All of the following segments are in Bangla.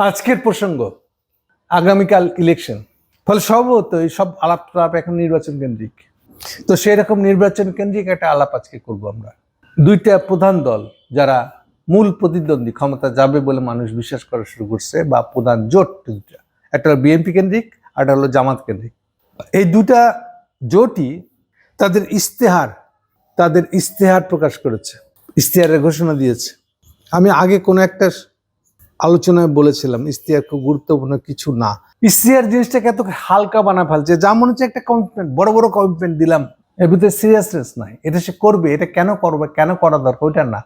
আজকের প্রসঙ্গ আগামীকাল ইলেকশন, ফলে সম্ভবত এই সব আলাপ এখন নির্বাচন কেন্দ্রিক। তো সেই রকম নির্বাচন কেন্দ্রিক একটা আলাপ আজকে করব আমরা। দুইটা প্রধান দল যারা মূল প্রতিদ্বন্দ্বী, ক্ষমতা যাবে বলে মানুষ বিশ্বাস করা শুরু করছে, বা প্রধান জোট দুটা, একটা হলো বিএনপি কেন্দ্রিক আর একটা হলো জামাত কেন্দ্রিক। এই দুটা জোটই তাদের ইশতেহার প্রকাশ করেছে, ইশতেহারের ঘোষণা দিয়েছে। আমি আগে কোনো একটা আলোচনায় বলেছিলাম ইশতেহার খুব গুরুত্বপূর্ণ কিছু না। ইশতেহার জিনিসটাকে এত হালকা বানা ফেলছে, যা মনে হচ্ছে একটা কমিটমেন্ট, বড় বড় কমিটমেন্ট দিলাম, এর ভিতরে সিরিয়াসনেস নাই। এটা সে করবে, এটা কেন করবে, কেন করা দরকার, ওইটা না,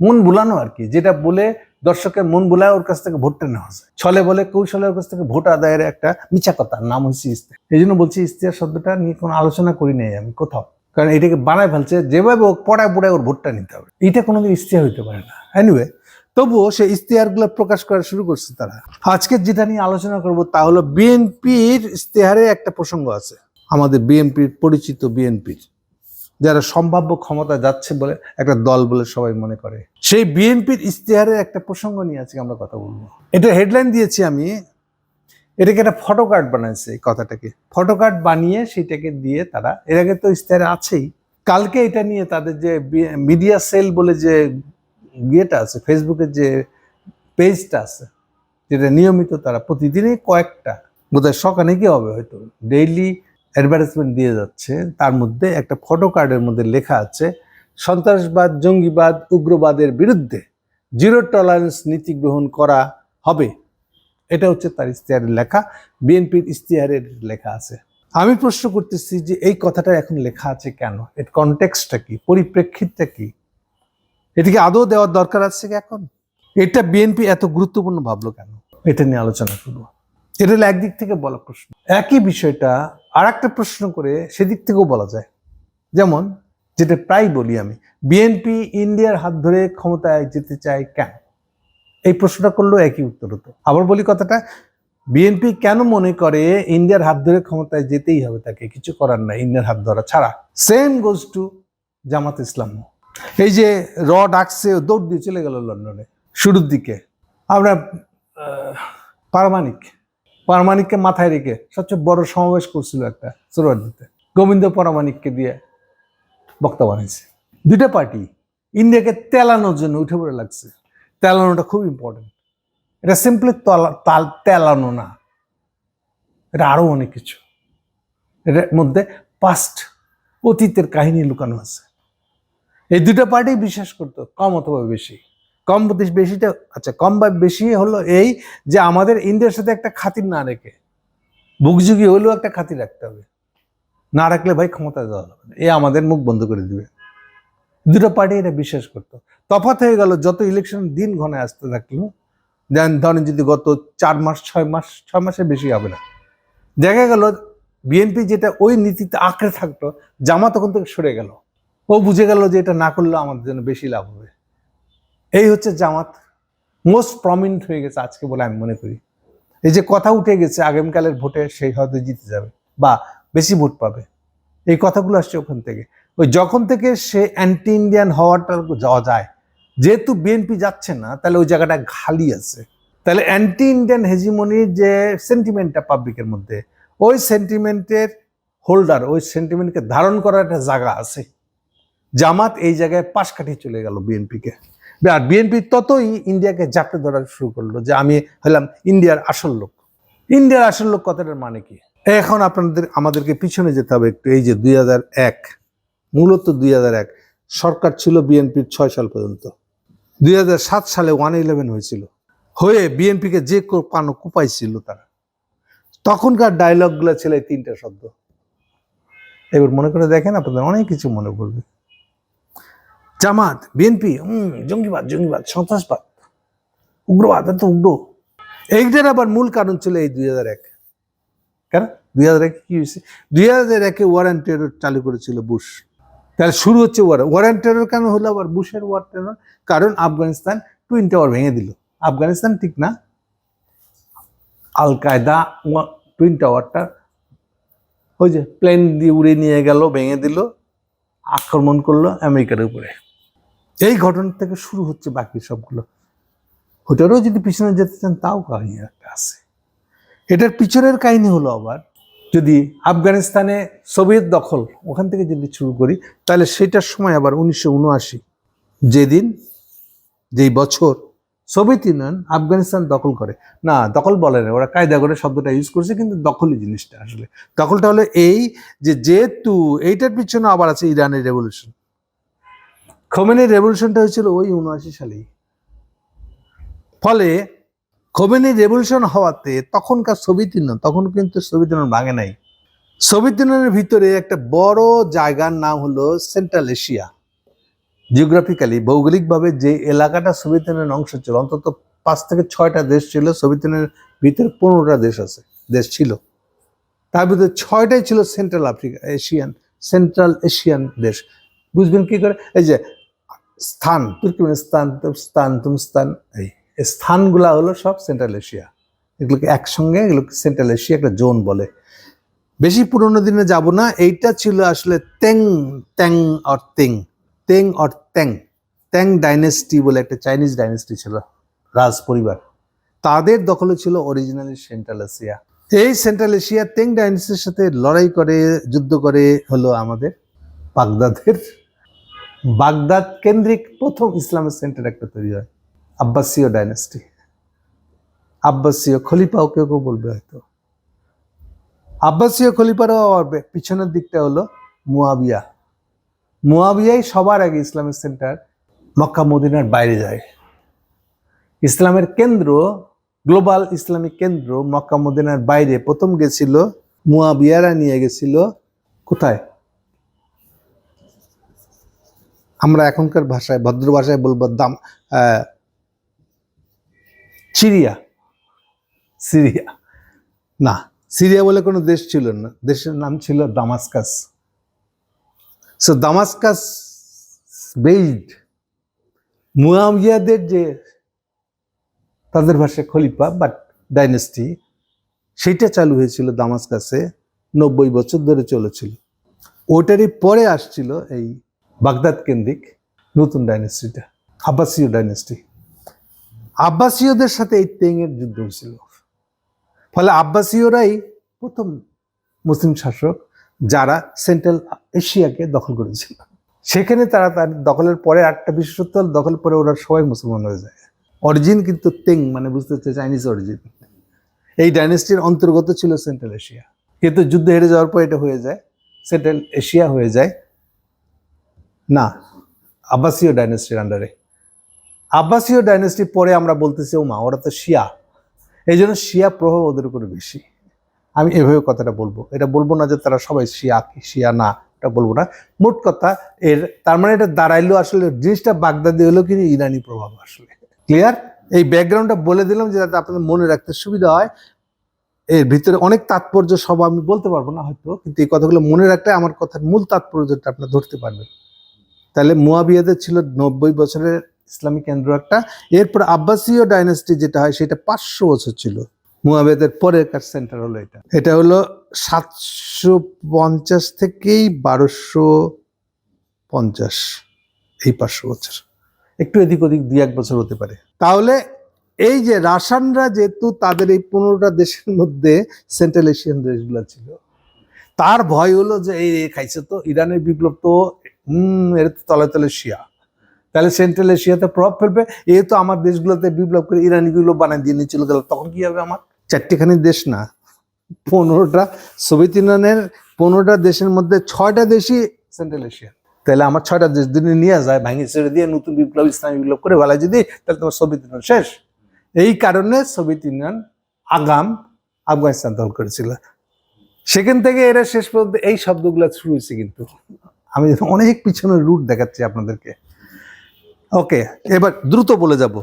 মন ভুলানো আর কি। যেটা বলে দর্শকের মন ভুলায় ওর কাছ থেকে ভোটটা নেওয়া যায়, ছলে বলে কৌশলে ওর কাছ থেকে ভোট আদায়ের একটা মিছা কথা, নাম হচ্ছে ইশতেহার। এই জন্য বলছি ইশতেহার শব্দটা নিয়ে কোনো আলোচনা করি নাই আমি কোথাও, কারণ এটাকে বানায় ফেলছে যেভাবে ও পড়ায় ওর ভোটটা নিতে হবে। এটা কোনোদিন ইশতেহার হইতে পারে না। এনিওয়ে, তবুও সেই ইশতেহারগুলো প্রকাশ করা শুরু করছে তারা। আজকে যেটা নিয়ে আলোচনা করব তা হলো বিএনপির ইশতেহারে একটা প্রসঙ্গ আছে, আমাদের বিএনপির পরিচিত বিএনপির, যারা সম্ভাব্য ক্ষমতা যাচ্ছে বলে একটা দল বলে সবাই মনে করে, সেই বিএনপির ইশতেহারের একটা প্রসঙ্গ নিয়ে আজকে আমরা কথা বলবো। এটা হেডলাইন দিয়েছি আমি, এটাকে একটা ফটো কার্ড বানাইছে, এই কথাটাকে ফটো কার্ড বানিয়ে সেটাকে দিয়ে তারা, এর আগে তো ইশতেহারে আছেই, কালকে এটা নিয়ে তাদের যে মিডিয়া সেল বলে যে ইয়েটা আছে, ফেসবুকের যে পেজটা আছে, যেটা নিয়মিত তারা প্রতিদিনই কয়েকটা, বোধহয় সকালে কি হবে হয়তো ডেইলি অ্যাডভার্টাইজমেন্ট দিয়ে যাচ্ছে, তার মধ্যে একটা ফটো কার্ডের মধ্যে লেখা আছে সন্ত্রাসবাদ, জঙ্গিবাদ, উগ্রবাদের বিরুদ্ধে জিরো টলারেন্স নীতি গ্রহণ করা হবে। এটা হচ্ছে তার ইশতেহারের লেখা, বিএনপির ইশতেহারের লেখা আছে। আমি প্রশ্ন করতেছি যে এই কথাটা এখন লেখা আছে কেন, এর কনটেক্সটটা কি, পরিপ্রেক্ষিতটা কি, এটিকে আদৌ দেওয়ার দরকার আছে কি এখন? এটা বিএনপি এত গুরুত্বপূর্ণ ভাবলো কেন, এটা নিয়ে আলোচনা করবো। এটা হলো একদিক থেকে বলা প্রশ্ন, একই বিষয়টা আর একটা প্রশ্ন করে সেদিক থেকেও বলা যায়। যেমন যেটা প্রায় বলি আমি, বিএনপি ইন্ডিয়ার হাত ধরে ক্ষমতায় যেতে চায় কেন, এই প্রশ্নটা করলেও একই উত্তর হতো। আবার বলি কথাটা, বিএনপি কেন মনে করে ইন্ডিয়ার হাত ধরে ক্ষমতায় যেতেই হবে, তাকে কিছু করার নাই ইন্ডিয়ার হাত ধরা ছাড়া। সেম গোজ টু জামাত ইসলাম। এই যে ডাকছে, দৌড় দিয়ে চলে গেল লন্ডনে শুরুর দিকে। আমরা পারমাণিককে মাথায় রেখে সবচেয়ে বড় সমাবেশ করছিল একটা সোহরাওয়ার্দীতে, গোবিন্দ পারমাণিককে দিয়ে বক্তা বানিয়েছে। দুইটা পার্টি ইন্ডিয়াকে তেলানোর জন্য উঠে পড়ে লাগছে। তেলানোটা খুব ইম্পর্টেন্ট, এটা সিম্পলি তেলানো না, এটা আরো অনেক কিছু, এটার মধ্যে পাস্ট, অতীতের কাহিনী লুকানো আছে। এই দুটো পার্টি বিশ্বাস করতো কম অথবা বেশি, কম বেশিটা, আচ্ছা কম বা বেশি হলো এই যে আমাদের ইন্ডিয়ার সাথে একটা খাতির না রেখে, বুকযুগী হলেও একটা খাতির রাখতে হবে, না রাখলে ভাই ক্ষমতা যাওয়া যাবে না, এ আমাদের মুখ বন্ধ করে দিবে। দুটো পার্টি এটা বিশ্বাস করতো। তফাৎ হয়ে গেল যত ইলেকশন দিন ঘনে আসতে থাকলো, ধরেন যদি গত 4 মাস 6 মাসের বেশি হবে না, দেখা গেল বিএনপি যেটা ওই নীতিতে আঁকড়ে থাকতো, জামাত তখন থেকে সরে গেল, ও বুঝে গেল যে এটা না করলে আমাদের জন্য বেশি লাভ হবে। এই হচ্ছে জামাত মোস্ট প্রমিনেন্ট হয়ে গেছে আজকে বলে আমি মনে করি। এই যে কথা উঠে গেছে আগামীকালের ভোটে সেই হয়তো জিতে যাবে বা বেশি ভোট পাবে, এই কথাগুলো আসছে ওখান থেকে। ওই যখন থেকে সে অ্যান্টি ইন্ডিয়ান হওয়াটা যাওয়া যায়, যেহেতু বিএনপি যাচ্ছে না, তাহলে ওই জায়গাটা খালি আছে। তাহলে অ্যান্টি ইন্ডিয়ান হেজিমনির যে সেন্টিমেন্টটা পাবলিকের মধ্যে, ওই সেন্টিমেন্টের হোল্ডার, ওই সেন্টিমেন্টকে ধারণ করার একটা জায়গা আছে। জামাত এই জায়গায় পাশ কাটিয়ে চলে গেল বিএনপিকে, আর বিএনপি ততই ইন্ডিয়াকে জাপটে ধরা শুরু করলো যে আমি হলাম ইন্ডিয়ার আসল লোক। ইন্ডিয়ার আসল লোক কথাটার মানে কি? এখন আমাদেরকে পিছনে যেতে হবে একটু। এই যে 2001, মূলত 2001 সরকার ছিল বিএনপির 6 সাল পর্যন্ত। 2007 সালে 111 হয়েছিল, হয়ে বিএনপিকে যে কুপাইছিল তারা, তখনকার ডায়লগগুলো ছিল এই 3টা শব্দ। এবার মনে করে দেখেন, আপনাদের অনেক কিছু মনে পড়বে। জামাত, বিএনপি, জঙ্গিবাদ, সন্ত্রাসবাদ, উগ্রবাদ, এত উগ্র। এইটার আবার মূল কারণ ছিল এই 2001। কেন 2001 কি হয়েছে? 2001 ওয়ার অ্যান্ড টেরর চালু করেছিল বুশ। তাহলে শুরু হচ্ছে ওয়ার অ্যান্ড টেরর কেন হলো আবার বুশের ওয়ার টেরর? কারণ আফগানিস্তান টুইন টাওয়ার ভেঙে দিল। আফগানিস্তান ঠিক না, আল কায়দা টুইন টাওয়ারটা ওই যে প্লেন দিয়ে উড়ে নিয়ে গেল, ভেঙে দিল, আক্রমণ করলো আমেরিকার উপরে। এই ঘটনা থেকে শুরু হচ্ছে বাকি সবগুলো। ওটারও যদি পিছনে যেতে চান তাও কাহিনী একটা আছে। এটার পিছনের কাহিনী হলো আবার, যদি আফগানিস্তানে সোভিয়েত দখল ওখান থেকে যদি শুরু করি, তাহলে সেটার সময় আবার 1979 যেই বছর সোভিয়েত ইউনিয়ন আফগানিস্তান দখল করে, না দখল বলে না, ওরা কায়দা করে শব্দটা ইউজ করছে, কিন্তু দখলই জিনিসটা আসলে। দখলটা হলো এই যে যেহেতু এইটার পিছনে আবার আছে ইরানের রেভলিউশন। খোমেনির রেভলিউশনটা হয়েছিল ওই 79 সালেই। ফলে খোমেনির রেভলিউশন হওয়াতে তখনকার সোভিয়েত ইউনিয়ন, তখন কিন্তু সোভিয়েত ইউনিয়ন ভাঙে নাই, সোভিয়েত ইউনিয়নের ভিতরে একটা বড় জায়গার নাম হলো সেন্ট্রাল এশিয়া। জিওগ্রাফিক্যালি ভৌগোলিকভাবে যে এলাকাটা সোভিয়েত ইউনিয়নের অংশ ছিল, অন্তত 5 থেকে 6টা দেশ ছিল সোভিয়েত ইউনিয়নের ভিতরে, 15টা দেশ ছিল, তার ভিতরে 6টাই ছিল সেন্ট্রাল এশিয়ান দেশ। বুঝবেন কি করে? এই যে স্থান, তুর্কমেনিস্তান, তুর্কস্তান, এই স্থানগুলা হলো সব সেন্ট্রাল এশিয়া। এগুলোকে একসঙ্গে, এগুলোকে সেন্ট্রাল এশিয়া একটা জোন বলে। বেশি পুরোনো দিনে যাব না, এইটা ছিল আসলে তেং ডাইনেস্টি বলে একটা চাইনিজ ডাইনেস্টি ছিল, রাজ পরিবার, তাদের দখলে ছিল অরিজিনালি সেন্ট্রাল এশিয়া। এই সেন্ট্রাল এশিয়া তেং ডাইনেস্টির সাথে লড়াই করে, যুদ্ধ করে হলো আমাদের বাগদাদ কেন্দ্রিক প্রথম ইসলামের সেন্টার একটা তৈরি হয়, আব্বাসীয় ডাইনেস্টি। আব্বাসীয় খলিফাও কেউ কেউ বলবে হয়তো। আব্বাসীয় খলিফারও পিছনের দিকটা হলো মুয়াবিয়াই সবার আগে ইসলামের সেন্টার মক্কা মদিনার বাইরে যায়। ইসলামের কেন্দ্র, গ্লোবাল ইসলামিক কেন্দ্র মক্কা মদিনার বাইরে প্রথম গেছিল মুয়াবিয়ারা, নিয়ে গেছিল কোথায়? আমরা এখনকার ভাষায়, ভদ্র ভাষায় বলবো সিরিয়া না, সিরিয়া বলে কোনো দেশ ছিল না, দেশের নাম ছিল দামাস্কাস। সো দামাস্কাস বেসড মুয়াবিয়াদের যে তাদের ভাষায় খলিফা বাট ডাইনেস্টি, সেইটা চালু হয়েছিল দামাস্কাসে, 90 বছর ধরে চলেছিল। ওটারই পরে আসছিল এই বাগদাদ কেন্দ্রিক নতুন ডাইনেস্টিটা, আব্বাসীয় ডাইনেস্টি। আব্বাসীয়দের সাথে এই তেঙের যুদ্ধ হয়েছিল। ফলে আব্বাসীয়রাই প্রথম মুসলিম শাসক যারা সেন্ট্রাল এশিয়াকে দখল করেছিল। সেখানে তারা তার দখলের পরে একটা বিশেষত্ব, দখল পরে ওরা সবাই মুসলমান হয়ে যায়। অরিজিন কিন্তু তেং, মানে বুঝতে হচ্ছে চাইনিজ অরিজিন। এই ডাইনেস্টির অন্তর্গত ছিল সেন্ট্রাল এশিয়া, কিন্তু যুদ্ধ হেরে যাওয়ার পর এটা হয়ে যায় সেন্ট্রাল এশিয়া হয়ে যায়, না আব্বাসীয় ডাইনেস্টির আন্ডারে। আব্বাসীয় ডাইনেস্টি পরে আমরা বলতেছি ওমা ওরা তো শিয়া, এই জন্য শিয়া প্রভাব ওদের উপরে বেশি। আমি এভাবে কথাটা বলবো, এটা বলবো না যে তারা সবাই শিয়া না, এটা বলবো না। মোট কথা তার মানে এটা দাঁড়াইলো আসলে জিনিসটা বাগদাদি হলো কিন্তু ইরানি প্রভাব আসলে। ক্লিয়ার? এই ব্যাকগ্রাউন্ডটা বলে দিলাম যে যাতে আপনাদের মনে রাখতে সুবিধা হয়। এর ভিতরে অনেক তাৎপর্য সব আমি বলতে পারবো না হয়তো, কিন্তু এই কথাগুলো মনে রাখলে আমার কথার মূল তাৎপর্যটা আপনারা ধরতে পারবেন। তাহলে মুয়াবিয়াদের ছিল 90 বছরের ইসলামিক কেন্দ্র একটা। এরপর আব্বাসীয় ডাইনেস্টি যেটা হয় সেটা 500 বছর ছিল। মুয়াবিয়াদের পরের সেন্টার হলো এটা হলো 750 থেকেই 1250, এই 500 বছর, একটু এদিক ওদিক 2-1 বছর হতে পারে। তাহলে এই যে রাশানরা যেহেতু তাদের এই 15টা দেশের মধ্যে সেন্ট্রাল এশিয়ান দেশগুলো ছিল, তার ভয় হলো যে এই খাইছে তো ইরানের বিপ্লব, তো এর তলে তলে শিয়া, তাহলে সেন্ট্রাল এশিয়াতে প্রভাব ফেলবে, এ তো আমার দেশগুলোতে বিপ্লব করে ইরানি বিপ্লব বানিয়ে দিয়ে নিয়ে চলে গেল, তখন কি হবে? আমার 4টিখানি দেশ না, 15টা, সোভিয়েত ইউনিয়নের 15টা দেশের মধ্যে 6টা দেশই সেন্ট্রাল এশিয়া। তাহলে আমার 6টা দেশ যদি নিয়ে যায় ভাঙি ছেড়ে দিয়ে নতুন বিপ্লব, ইসলামী বিপ্লব করে বেলায় যদি, তাহলে তোমার সোভিয়েত ইউনিয়ন শেষ। এই কারণে সোভিয়েত ইউনিয়ন আফগানিস্তান দখল করেছিল। সেখান থেকে এরা শেষ পর্যন্ত এই শব্দগুলো শুরু হয়েছে। কিন্তু আমি অনেক পিছনের রুট দেখাচ্ছি আপনাদেরকে। ওকে, এবার দ্রুত বলে যাব।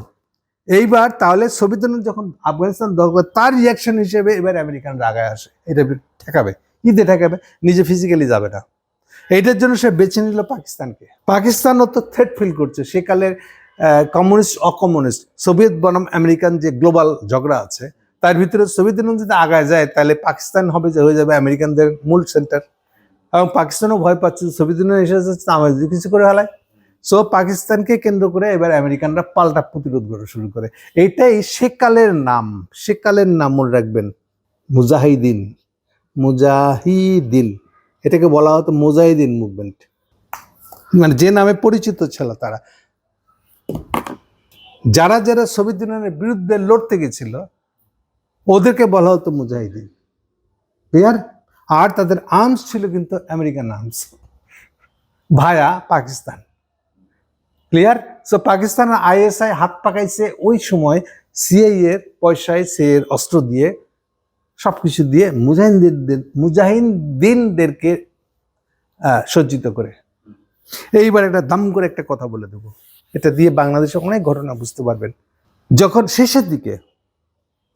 এইবার তাহলে সোভিয়েত ইউনিয়ন যখন আফগানিস্তান দখল করে, তার রিয়াকশন হিসেবে এবার আমেরিকান রাগায় আসে। এটা ঠেকাবে, ঈদে ঠেকাবে, নিজে ফিজিক্যালি যাবে না। এইটার জন্য সে বেছে নিল পাকিস্তানকে। পাকিস্তানও তো থ্রেট ফিল করছে। সেকালের কমিউনিস্ট অকমিউনিস্ট, সোভিয়েত বনাম আমেরিকান যে গ্লোবাল ঝগড়া আছে, তার ভিতরে সোভিয়েত ইউনিয়ন যদি আগায় যায় তাহলে পাকিস্তান হয়ে যাবে আমেরিকানদের মূল সেন্টার। এবং পাকিস্তানও ভয় পাচ্ছে সোভিয়েত ইউনিয়ন এসে যাচ্ছে, আমার যদি কিছু করে হালায়। সো পাকিস্তানকে কেন্দ্র করে এবার আমেরিকানরা পাল্টা প্রতিরোধ করা শুরু করে। এইটাই সেকালের নাম মনে রাখবেন, মুজাহিদিন। মুজাহিদিন এটাকে বলা হতো মুজাহিদিন মুভমেন্ট, মানে যে নামে পরিচিত ছিল তারা। যারা যারা সোভিয়েত ইউনিয়নের বিরুদ্ধে লড়তে গেছিল ওদেরকে বলা হতো মুজাহিদিন, ক্লিয়ার? আর তাদের আর্মস ছিল কিন্তু আমেরিকান আর্মস ভায়া পাকিস্তান, ক্লিয়ার? সো পাকিস্তানের আইএসআই হাত পাকাইছে ওই সময় সিআই এর পয়সায়, সিআই এর অস্ত্র দিয়ে, সবকিছু দিয়ে মুজাহিদিনদেরকে সজ্জিত করে। এইবার একটা দাম করে একটা কথা বলে দেবো, এটা দিয়ে বাংলাদেশে অনেক ঘটনা বুঝতে পারবেন। যখন শেষের দিকে,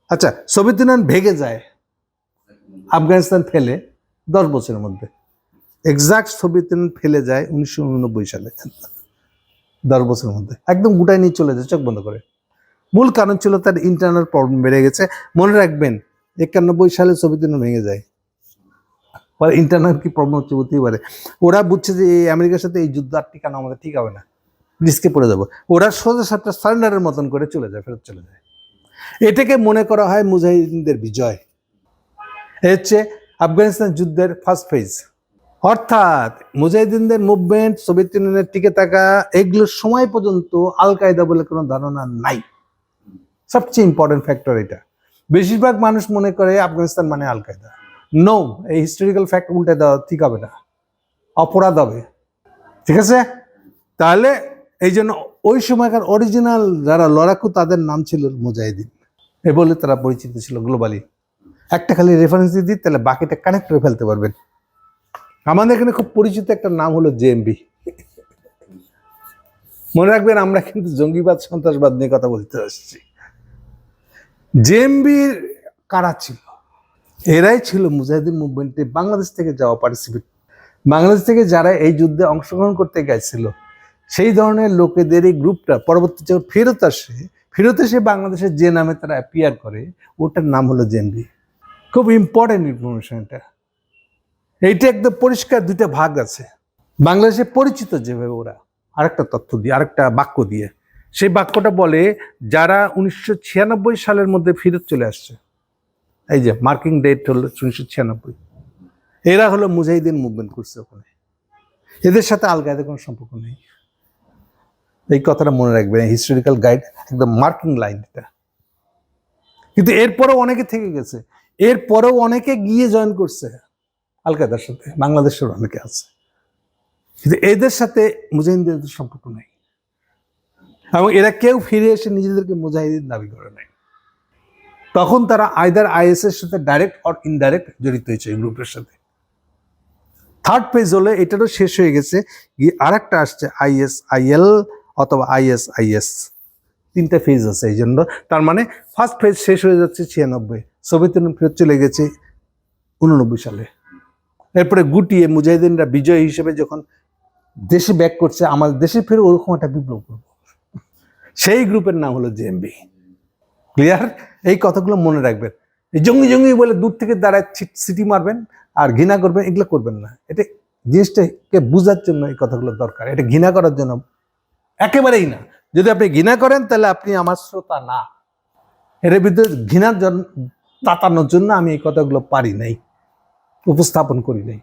আচ্ছা, সোভিয়েত ইউনিয়ন ভেঙে যায়, আফগানিস্তান ফেলে 10 বছরের মধ্যে, এক্সাক্ট সোভিয়েত ইউনিয়ন ফেলে যায় 1989 সালে, 10 বছরের মধ্যে একদম গুটাই নিয়ে চলে যায় চোখ বন্ধ করে। মূল কারণ ছিল তার ইন্টারনাল প্রবলেম বেড়ে গেছে। মনে রাখবেন 91 সালে সোভিয়েত ইউনিয়ন ভেঙে যায়, ইন্টারনাল কি প্রবলেম হচ্ছে বুঝতেই পারে। ওরা বুঝছে যে এই আমেরিকার সাথে এই যুদ্ধ আর টিকানো আমাদের ঠিক হবে না, রিস্কে পড়ে যাবো। ওরা সোজা সাপটা সারেন্ডারের মতন করে চলে যায়, ফেরত চলে যায়। এটাকে মনে করা হয় মুজাহিদিনদের বিজয়। এ হচ্ছে আফগানিস্তান যুদ্ধের ফার্স্ট ফেজ। অর্থাৎ মুজাহিদিনদের মুভমেন্ট, সোভিয়েত ইউনিয়নের টিকে থাকা, এগুলোর সময় পর্যন্ত আল কায়দা বলে কোনো ধারণা নাই। সবচেয়ে ইম্পর্টেন্ট ফ্যাক্টর এটা। বেশিরভাগ মানুষ মনে করে আফগানিস্তান মানে আল কায়দা। নো, এই হিস্টোরিক্যাল ফ্যাক্ট উল্টে দেওয়া ঠিক হবে না, অপরাধ হবে, ঠিক আছে? তাহলে এই জন্য ওই সময়কার অরিজিনাল যারা লড়াকু তাদের নাম ছিল মুজাহিদিন, এ বলে তারা পরিচিত ছিল গ্লোবালি। একটা খালি রেফারেন্স দিয়ে দিই, তাহলে বাকিটা কানেক্ট করে ফেলতে পারবেন। আমাদের এখানে খুব পরিচিত একটা নাম হলো জেএমবি। মনে রাখবেন আমরা কিন্তু জঙ্গিবাদ, সন্ত্রাসবাদ নিয়ে কথা বলতে আসছি। জেএমবির কারা ছিল? এরাই ছিল মুজাহিদিন মুভমেন্টে বাংলাদেশ থেকে যাওয়া পার্টিসিপেট। বাংলাদেশ থেকে যারা এই যুদ্ধে অংশগ্রহণ করতে গেছিল সেই ধরনের লোকেদের এই গ্রুপটা পরবর্তী যখন ফেরত এসে বাংলাদেশের যে নামে তারা অ্যাপিয়ার করে ওটার নাম হলো জেএমবি। খুব ইম্পর্টেন্ট ইনফরমেশন এটা। এইটা একদম পরিষ্কার দুইটা ভাগ আছে। বাংলাদেশে পরিচিত যেভাবে ওরা আরেকটা তথ্য দিয়ে, আরেকটা বাক্য দিয়ে, সেই বাক্যটা বলে যারা 1996 সালের মধ্যে ফেরত চলে আসছে, এই যে মার্কিং ডেট হলো 1996, এরা হলো মুজাহিদিন মুভমেন্ট করছে ওখানে। এদের সাথে আল কায়দার কোনো সম্পর্ক নেই। এই কথাটা মনে রাখবেন, হিস্টোরিক্যাল গাইড, একদম মার্কিং লাইন এটা। কিন্তু এরপরেও অনেকে থেকে গেছে, এরপরেও অনেকে গিয়ে জয়েন করছে আল কায়দার সাথে, বাংলাদেশের অনেকে আছে, কিন্তু এদের সাথে মুজাহিদিনদের সম্পর্ক নেই। এবং এরা কেউ ফিরে এসে নিজেদেরকে মুজাহিদিন দাবি করে নাই। তখন তারা আইদার আইএস এর সাথে ডাইরেক্ট অর ইনডাইরেক্ট জড়িত হয়েছে এই গ্রুপের সাথে। থার্ড পেজ হলে এটারও শেষ হয়ে গেছে, গিয়ে আর একটা আসছে ISIL অথবা ISIS। 3টা ফেজ আছে এই জন্য। তার মানে ফার্স্ট ফেজ শেষ হয়ে যাচ্ছে 96, সোভিয়েত ইউনিয়ন ফেরত চলে গেছে 89 সালে। এরপরে গুটিয়ে মুজাহিদিনরা বিজয় হিসেবে যখন দেশে ব্যাক করছে, আমাদের দেশে ফের ওরকম একটা বিপ্লব করবো, সেই গ্রুপের নাম হলো জেএমবি। ক্লিয়ার? এই কথাগুলো মনে রাখবেন। এই জঙ্গি জঙ্গি বলে দূর থেকে দাঁড়ায় সিটি মারবেন আর ঘৃণা করবেন, এগুলো করবেন না। এটা জিনিসটাকে বোঝার জন্য এই কথাগুলো দরকার, এটা ঘৃণা করার জন্য একেবারেই না। যদি আপনি ঘৃণা করেন তাহলে আপনি আমার শ্রোতা না। এর বিরুদ্ধে ঘৃণার তাতানোর জন্য আমি এই কথাগুলো পারি নাই, উপস্থাপন করি নাই।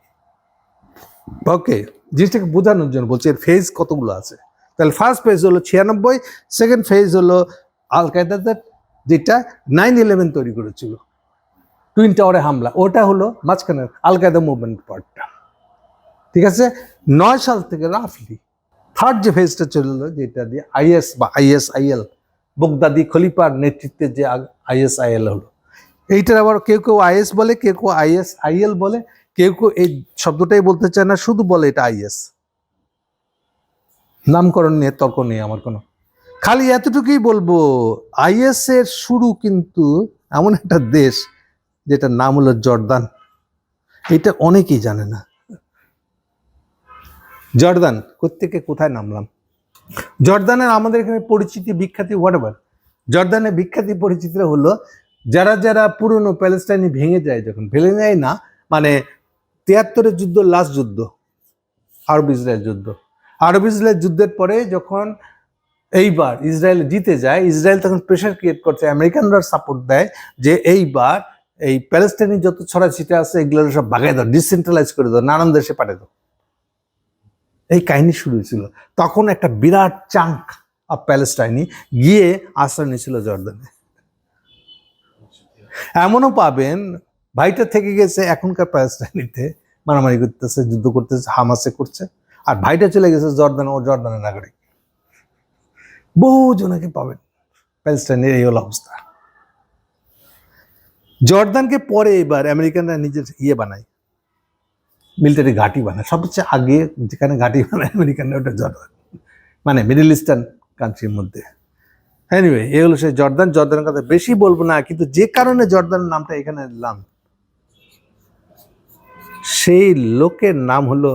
ওকে, জিনিসটাকে বোঝানোর জন্য বলছি। এর ফেজ কতগুলো আছে। তাহলে ফার্স্ট ফেজ হলো 96, সেকেন্ড ফেজ হলো আল কায়দাদের যেটা 9/11 তৈরি করেছিল, টুইন টাওয়ারে হামলা, ওটা হলো মাঝখানে আল কায়দা মুভমেন্ট পার্টটা, ঠিক আছে? 9 সাল থেকে রাফলি থার্ড যে ফেজটা চললো, যেটা দিয়ে আইএস বা ISIL, বগদাদি খলিফার নেতৃত্বে যে ISIL হলো। এইটার আবার কেউ কেউ IS বলে, কেউ কেউ ISIL বলে, কেউ কেউ এই শব্দটাই বলতে চায় না, শুধু বলে এটা IS। নামকরণ নিয়ে তর্ক নেই আমার কোনো, খালি এতটুকুই বলবো IS এর শুরু কিন্তু এমন একটা দেশ যেটার নাম হলো জর্দান। এটা অনেকেই জানে না। জর্দান কোত্থেকে কোথায় নামলাম? জর্দানের আমাদের এখানে পরিচিতি, বিখ্যাতি, হোয়াটএভার। জর্দানের বিখ্যাতি পরিচিতিটা হলো যারা যারা পুরনো প্যালেস্টাইনে ভেঙে যায়, যখন ভেঙে যায় না, মানে 73-এর যুদ্ধ, লাস্ট যুদ্ধ, আরব ইসরায়েল যুদ্ধ, আরব ইসরায়েল যুদ্ধের পরে যখন এইবার ইসরায়েল জিতে যায়, ইসরায়েল তখন প্রেশার ক্রিয়েট করছে, আমেরিকানরা সাপোর্ট দেয় যে এইবার এই প্যালেস্টাইনি যত ছড়াছিটা আছে এগুলো সব ভাগাই দাও, ডিসেন্ট্রালাইজ করে দাও, নানান দেশে পাঠিয়ে দাও। এই কাহিনী শুরু হয়েছিল। তখন একটা বিরাট চাঙ্ক অফ প্যালেস্টাইনি গিয়ে আশ্রয় নিয়েছিল জর্দানে। এমনও পাবেন ভাইটা থেকে গেছে এখনকার প্যালেস্টাইনিতে, মারামারি করতেছে, যুদ্ধ করতেছে, হামাসে করছে, আর ভাইটা চলে গেছে জর্দানে, ও জর্দানের নাগরিক। বহু জনকে পাবেন প্যালেস্টাইনের এই হল অবস্থা। জর্দানকে পরে এবার আমেরিকানরা নিজের বানায়, মিলিটারি ঘাঁটি বানায়। সবচেয়ে আগে যেখানে ঘাঁটি বানায় আমেরিকানরা ওটা জর্দান, মানে মিডল ইস্টার্ন কান্ট্রির মধ্যে। এনিওয়ে, এ হলো সেই জর্দান। জর্দানের কথা বেশি বলবো না, কিন্তু যে কারণে জর্দানের নামটা এখানে নিলাম, সেই লোকের নাম হলো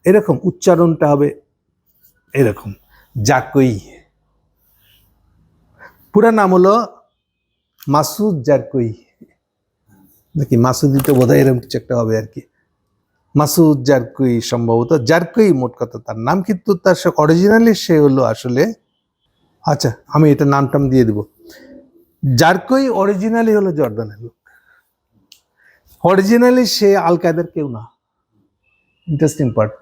এরকম, উচ্চারণটা হবে এরকম, জারকুই। পুরা নাম হলো মাসুদ জারকুই, নাকি মাসুদি তো বোধহয় এরকম কিছু একটা হবে আর কি। মাসুদ জারকুই, সম্ভবত জারকুই মোট কথা তার নাম, কিন্তু তার অরিজিনালি সে হলো আসলে, আচ্ছা আমি এটা নামটাম দিয়ে দিব, জারকুই অরিজিনালি হলো জর্দানের লোক। অরিজিনালি সে আল কায়দার কেউ না, ইন্টারেস্টিং পার্ট।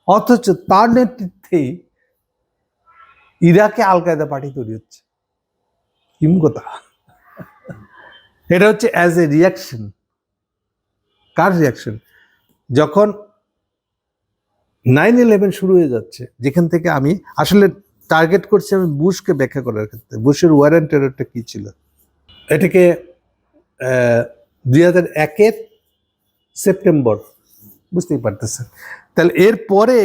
অথচ তার নেতৃত্বেই ইরাকে আল কায়দা পার্টি তৈরি হচ্ছে। কিম কথা, এটা হচ্ছে as a reaction. Car reaction? যখন 9/11 শুরু হয়ে যাচ্ছে, যেখান থেকে আমি আসলে টার্গেট করছি আমি বুশকে ব্যাখ্যা করার ক্ষেত্রে, বুশের ওয়ার অ্যান্ড টেররটা কি ছিল। এটাকে 2001-এর সেপ্টেম্বর, বুঝতেই পারতেছেন। তাহলে এরপরে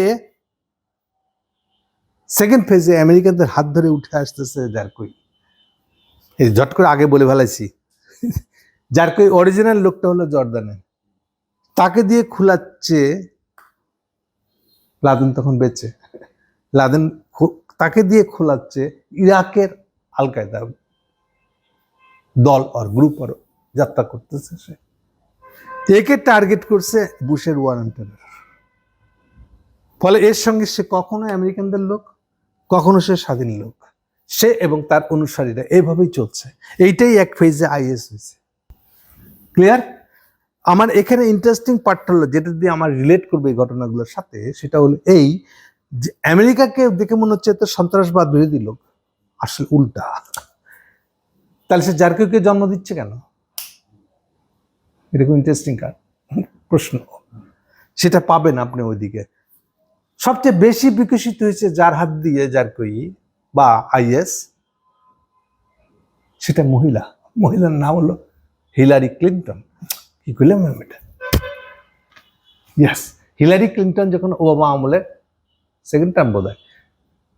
সেকেন্ড ফেজে আমেরিকানদের হাত ধরে উঠে আসতেছে জারকুই। এই ঝট করে আগে বলে ফেলাইছি, জারকুই অরিজিনাল লোকটা হলো জর্দানের। তাকে দিয়ে খোলাচ্ছে লাদেন, তখন বেঁচে। লাদেন তাকে দিয়ে খোলাচ্ছে ইরাকের আল কায়দা দল আর গ্রুপ আর যাত্রা করতেছে। সে একে টার্গেট করছে বুশের ওয়ার অন টেরর। ফলে এর সঙ্গে সে কখনো আমেরিকানদের লোক, কখনো সে স্বাধীন লোক। সে এবং তার অনুসারীরা এইভাবেই চলছে। এইটাই এক ফেজে আইএস হয়েছে। ক্লিয়ার? আমার এখানে ইন্টারেস্টিং পার্ট হলো, যেটা দিয়ে আমার রিলেট করবে এই ঘটনাগুলোর সাথে, সেটা হলো এই যে আমেরিকাকে দেখে মনে হচ্ছে তো সন্ত্রাসবাদ বিরোধী লোক, আসলে উল্টা। তাহলে সে জারকুইকে জন্ম দিচ্ছে কেন? এরকম ইন্টারেস্টিং প্রশ্ন, সেটা পাবেন আপনি ওইদিকে। সবচেয়ে বেশি বিকশিত হয়েছে যার হাত দিয়ে জারকুই বা আইএস, সেটা মহিলা। মহিলার নাম হলো হিলারি ক্লিন্টন। কি করলাম এটা? ইয়েস, হিলারি ক্লিন্টন যখন ওবামা আমলে সেকেন্ড টার্ম বোধ হয়,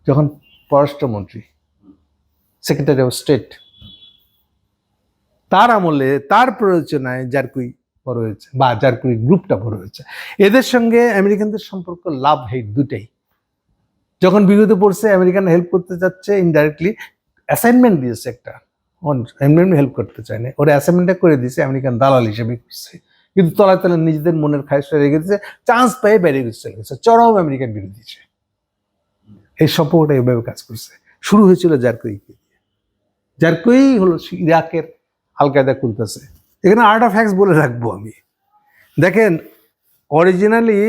যখন পররাষ্ট্রমন্ত্রী, সেক্রেটারি অফ স্টেট, তার আমলে, তার প্ররোচনায় জারকুই বড় হয়েছে, বা জারকুই গ্রুপটা বড় হয়েছে। এদের সঙ্গে আমেরিকানদের সম্পর্ক লাভ হেট দুটাই। যখন বিপদে পড়ছে, আমেরিকান হেল্প করতে যাচ্ছে, ইনডাইরেক্টলি অ্যাসাইনমেন্ট দিয়েছে একটা, এমনি হেল্প করতে চায় না, ওরা অ্যাসাইনমেন্টটা করে দিয়েছে, আমেরিকান দালাল হিসেবে করছে। কিন্তু তলায় তলায় নিজেদের মনের খায়সটা রেখে দিয়েছে, চান্স পেয়ে বেরিয়ে চলে গেছে, চরম আমেরিকান বিরোধী। এই সম্পর্কটা এভাবে কাজ করছে। শুরু হয়েছিল জারকুইকে দিয়ে। জারকুই হলো ইরাকের আল কায়দা খুলতেছে। এখানে আর্ট অফ ফ্যাক্টস বলে রাখবো আমি। দেখেন, অরিজিনালি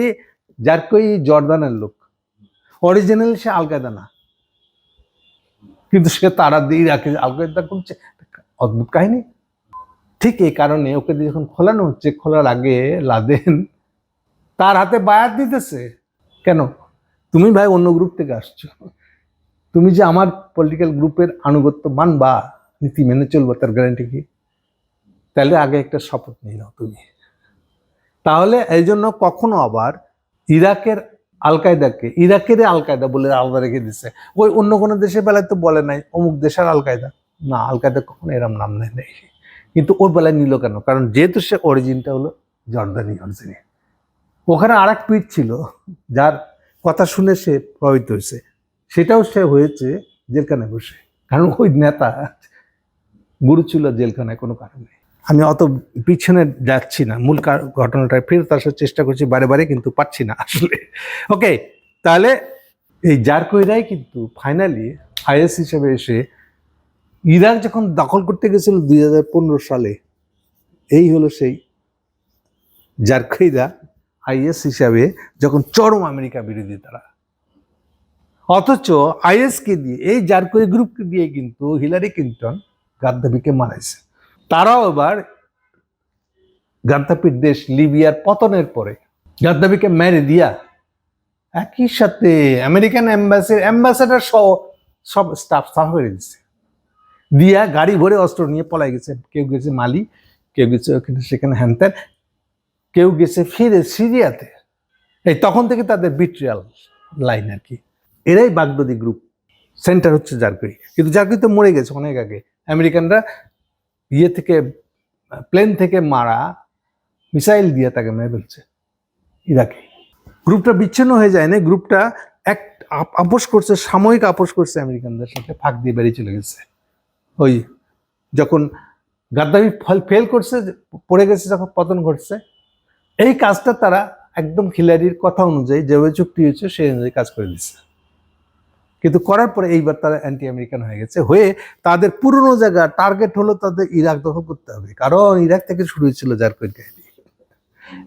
জারকুই জর্দানের লোক, অরিজিনালি সে আল কায়দা না, কিন্তু সে তারা দিয়ে ইরাকে আল কায়দা করছে। অদ্ভুত কাহিনী। ঠিক এই কারণে ওকে দিয়ে যখন খোলানো হচ্ছে, খোলার আগে লাদেন তার হাতে বায়াত দিতেছে। কেন? তুমি ভাই অন্য গ্রুপ থেকে আসছো, তুমি যে আমার পলিটিক্যাল গ্রুপের আনুগত্য মানবা, নীতি মেনে চলবো, তার গ্যারান্টি কি? তাহলে আগে একটা শপথ নিয়ে নাও তুমি। তাহলে এই জন্য কখনো আবার ইরাকের আল কায়দাকে ইরাকের আল কায়দা বলে আলাদা রেখে দিচ্ছে। ওই অন্য কোনো দেশের বেলায় তো বলে নাই অমুক দেশের আল কায়দা, না, আল কায়দা কখনো এরম নাম নেয় নাই। কিন্তু ওর বেলায় নিল কেন? কারণ যেহেতু সে অরিজিনটা হলো জর্দানি অরিজিনে। ওখানে আর এক পীর ছিল যার কথা শুনে সে প্রভাবিত হয়েছে, সেটাও সে হয়েছে জেলখানায় বসে, কারণ ওই নেতা গুরু ছিল জেলখানায় কোনো কারণে। আমি অত পিছনে যাচ্ছি না, মূল ঘটনাটা ফেরত আসার চেষ্টা করছি বারে বারে, কিন্তু পারছি না আসলে। ওকে, তাহলে এই জারকইরাই কিন্তু ফাইনালি আইএস হিসেবে এসে ইরাক যখন দখল করতে গেছিল 2015 সালে, এই হলো সেই জারকইরা আইএস হিসাবে যখন চরম আমেরিকা বিরোধী তারা। অথচ আইএসকে দিয়ে, এই জারকই গ্রুপকে দিয়ে কিন্তু হিলারি ক্লিন্টন গাদ্দাফিকে মারাইছে। তারাও এবার গাদ্দাফির দেশ লিবিয়ার পতনের পরে গাদ্দাফিকে মেরে দিয়া একই সাথে আমেরিকান অ্যাম্বাসেডার সহ সব স্টাফ হয়ে গেছে, দিয়া গাড়ি ভরে অস্ত্র নিয়ে পলাই গেছে। কেউ গেছে মালি, কেউ গেছে সেখানে হ্যানত্যান, কেউ গেছে ফিরে সিরিয়াতে। এই তখন থেকে তাদের বিট্রিয়াল লাইন আর কি। এরাই বাগদাদি গ্রুপ, সেন্টার হচ্ছে জারকই। কিন্তু জারকই তো মরে গেছে অনেক আগে। আমেরিকানরা থেকে প্লেন থেকে মারা মিসাইল দিয়ে তাকে মেরে ফেলছে ইরাকে। গ্রুপটা বিচ্ছিন্ন হয়ে যায় না, গ্রুপটা এক আপোষ করছে, সাময়িক আপোষ করছে আমেরিকানদের সাথে, ফাঁক দিয়ে বেরিয়ে চলে গেছে। ওই যখন গাদ্দাফি ফেল করছে, পড়ে গেছে, যখন পতন ঘটছে, এই কাজটা তারা একদম হিলারির কথা অনুযায়ী যেভাবে চুক্তি হয়েছে সেই অনুযায়ী কাজ করে দিচ্ছে। কিন্তু করার পরে এইবার তারা অ্যান্টি আমেরিকান হয়ে গেছে, হয়ে তাদের পুরনো জায়গা টার্গেট হলো তাদের ইরাক দখল করতে হবে, কারণ ইরাক থেকে শুরু হয়েছিল জারকই কাহিনী।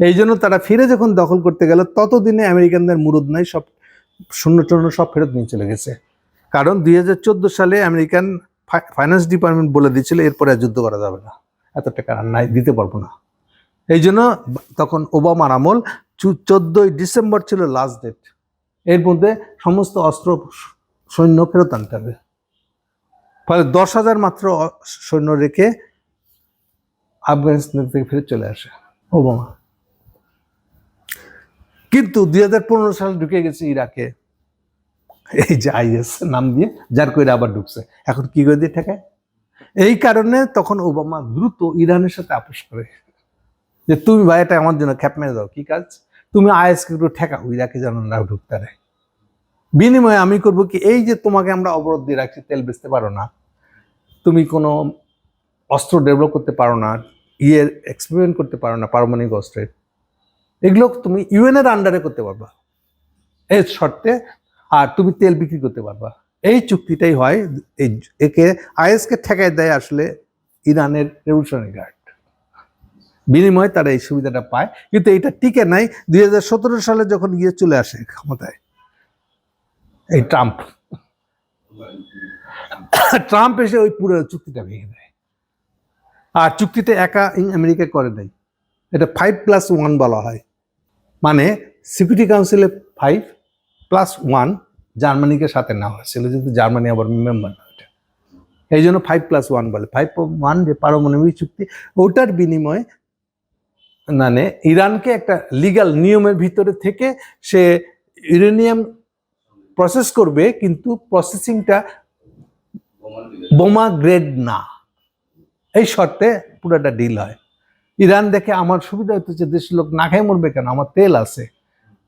এই জন্য তারা ফিরে যখন দখল করতে গেল, ততদিনে আমেরিকানদের মুরুদ নাই, সব শূন্য টূন্য সব ফেরত নিয়ে চলে গেছে। কারণ 2014 সালে আমেরিকান ফাইন্যান্স ডিপার্টমেন্ট বলে দিয়েছিল এরপরে যুদ্ধ করা যাবে না, এত টাকা আর নাই, দিতে পারবো না। এই জন্য তখন ওবামার আমল 14ই ডিসেম্বর ছিল লাস্ট ডেট, এর মধ্যে সমস্ত অস্ত্র সৈন্য ফেরত আনতে হবে। ফলে 10,000 মাত্র সৈন্য রেখে আফগানিস্তান থেকে ফিরে চলে আসে ওবামা। কিন্তু 2015 সালে ঢুকে গেছে ইরাকে এই যে আইএস নাম দিয়ে, জারকইরা আবার ঢুকছে। এখন কি করে দিয়ে ঠেকায়? এই কারণে তখন ওবামা দ্রুত ইরানের সাথে আপোষ করে যে তুমি ভাই এটা আমার জন্য খ্যাপ মেরে দাও, কি কাজ, তুমি আইএসকে একটু ঠেকাও, ইরাকে যেন না ঢুকতে পারে। বিনিময়ে আমি করবো কি, এই যে তোমাকে আমরা অবরোধ দিয়ে রাখছি, তেল বেচতে পারো না, তুমি কোনো অস্ত্র ডেভেলপ করতে পারো না, এক্সপেরিমেন্ট করতে পারো না পারমাণবিক অস্ত্রের, এগুলো তুমি ইউএনের আন্ডারে করতে পারবা এই শর্তে, আর তুমি তেল বিক্রি করতে পারবা। এই চুক্তিটাই হয়, এই একে আইএসকে ঠেকায় দেয় আসলে ইরানের রেভলিউশনারি গার্ড। বিনিময়ে তারা এই সুবিধাটা পায়, কিন্তু এটা টিকে নাই। 2017 সালে যখন গিয়ে চলে আসে ক্ষমতায় এই ট্রাম্প এসে ওই পুরো চুক্তিটা ভেঙে দেয়। আর চুক্তিটা একা আমেরিকা করে নাই, এটা 5+1 বলা হয়, মানে সিকিউরিটি কাউন্সিলে 5+1 জার্মানিকে সাথে নেওয়া হয়েছিল, যেহেতু জার্মানি আবার মেম্বার না, ওটা এই জন্য 5+1 বলে। 5+1 যে পারমাণবিক চুক্তি, ওটার বিনিময়ে মানে ইরানকে একটা লিগ্যাল নিয়মের ভিতরে থেকে সে ইউরেনিয়াম প্রসেস করবে, কিন্তু প্রসেসিংটা বোমা গ্রেড না, এই শর্তে পুরোটা ডিল হয়। ইরান দেখে আমার সুবিধা হচ্ছে, দেশের লোক না খেয়ে মরবে কেন, আমার তেল আছে,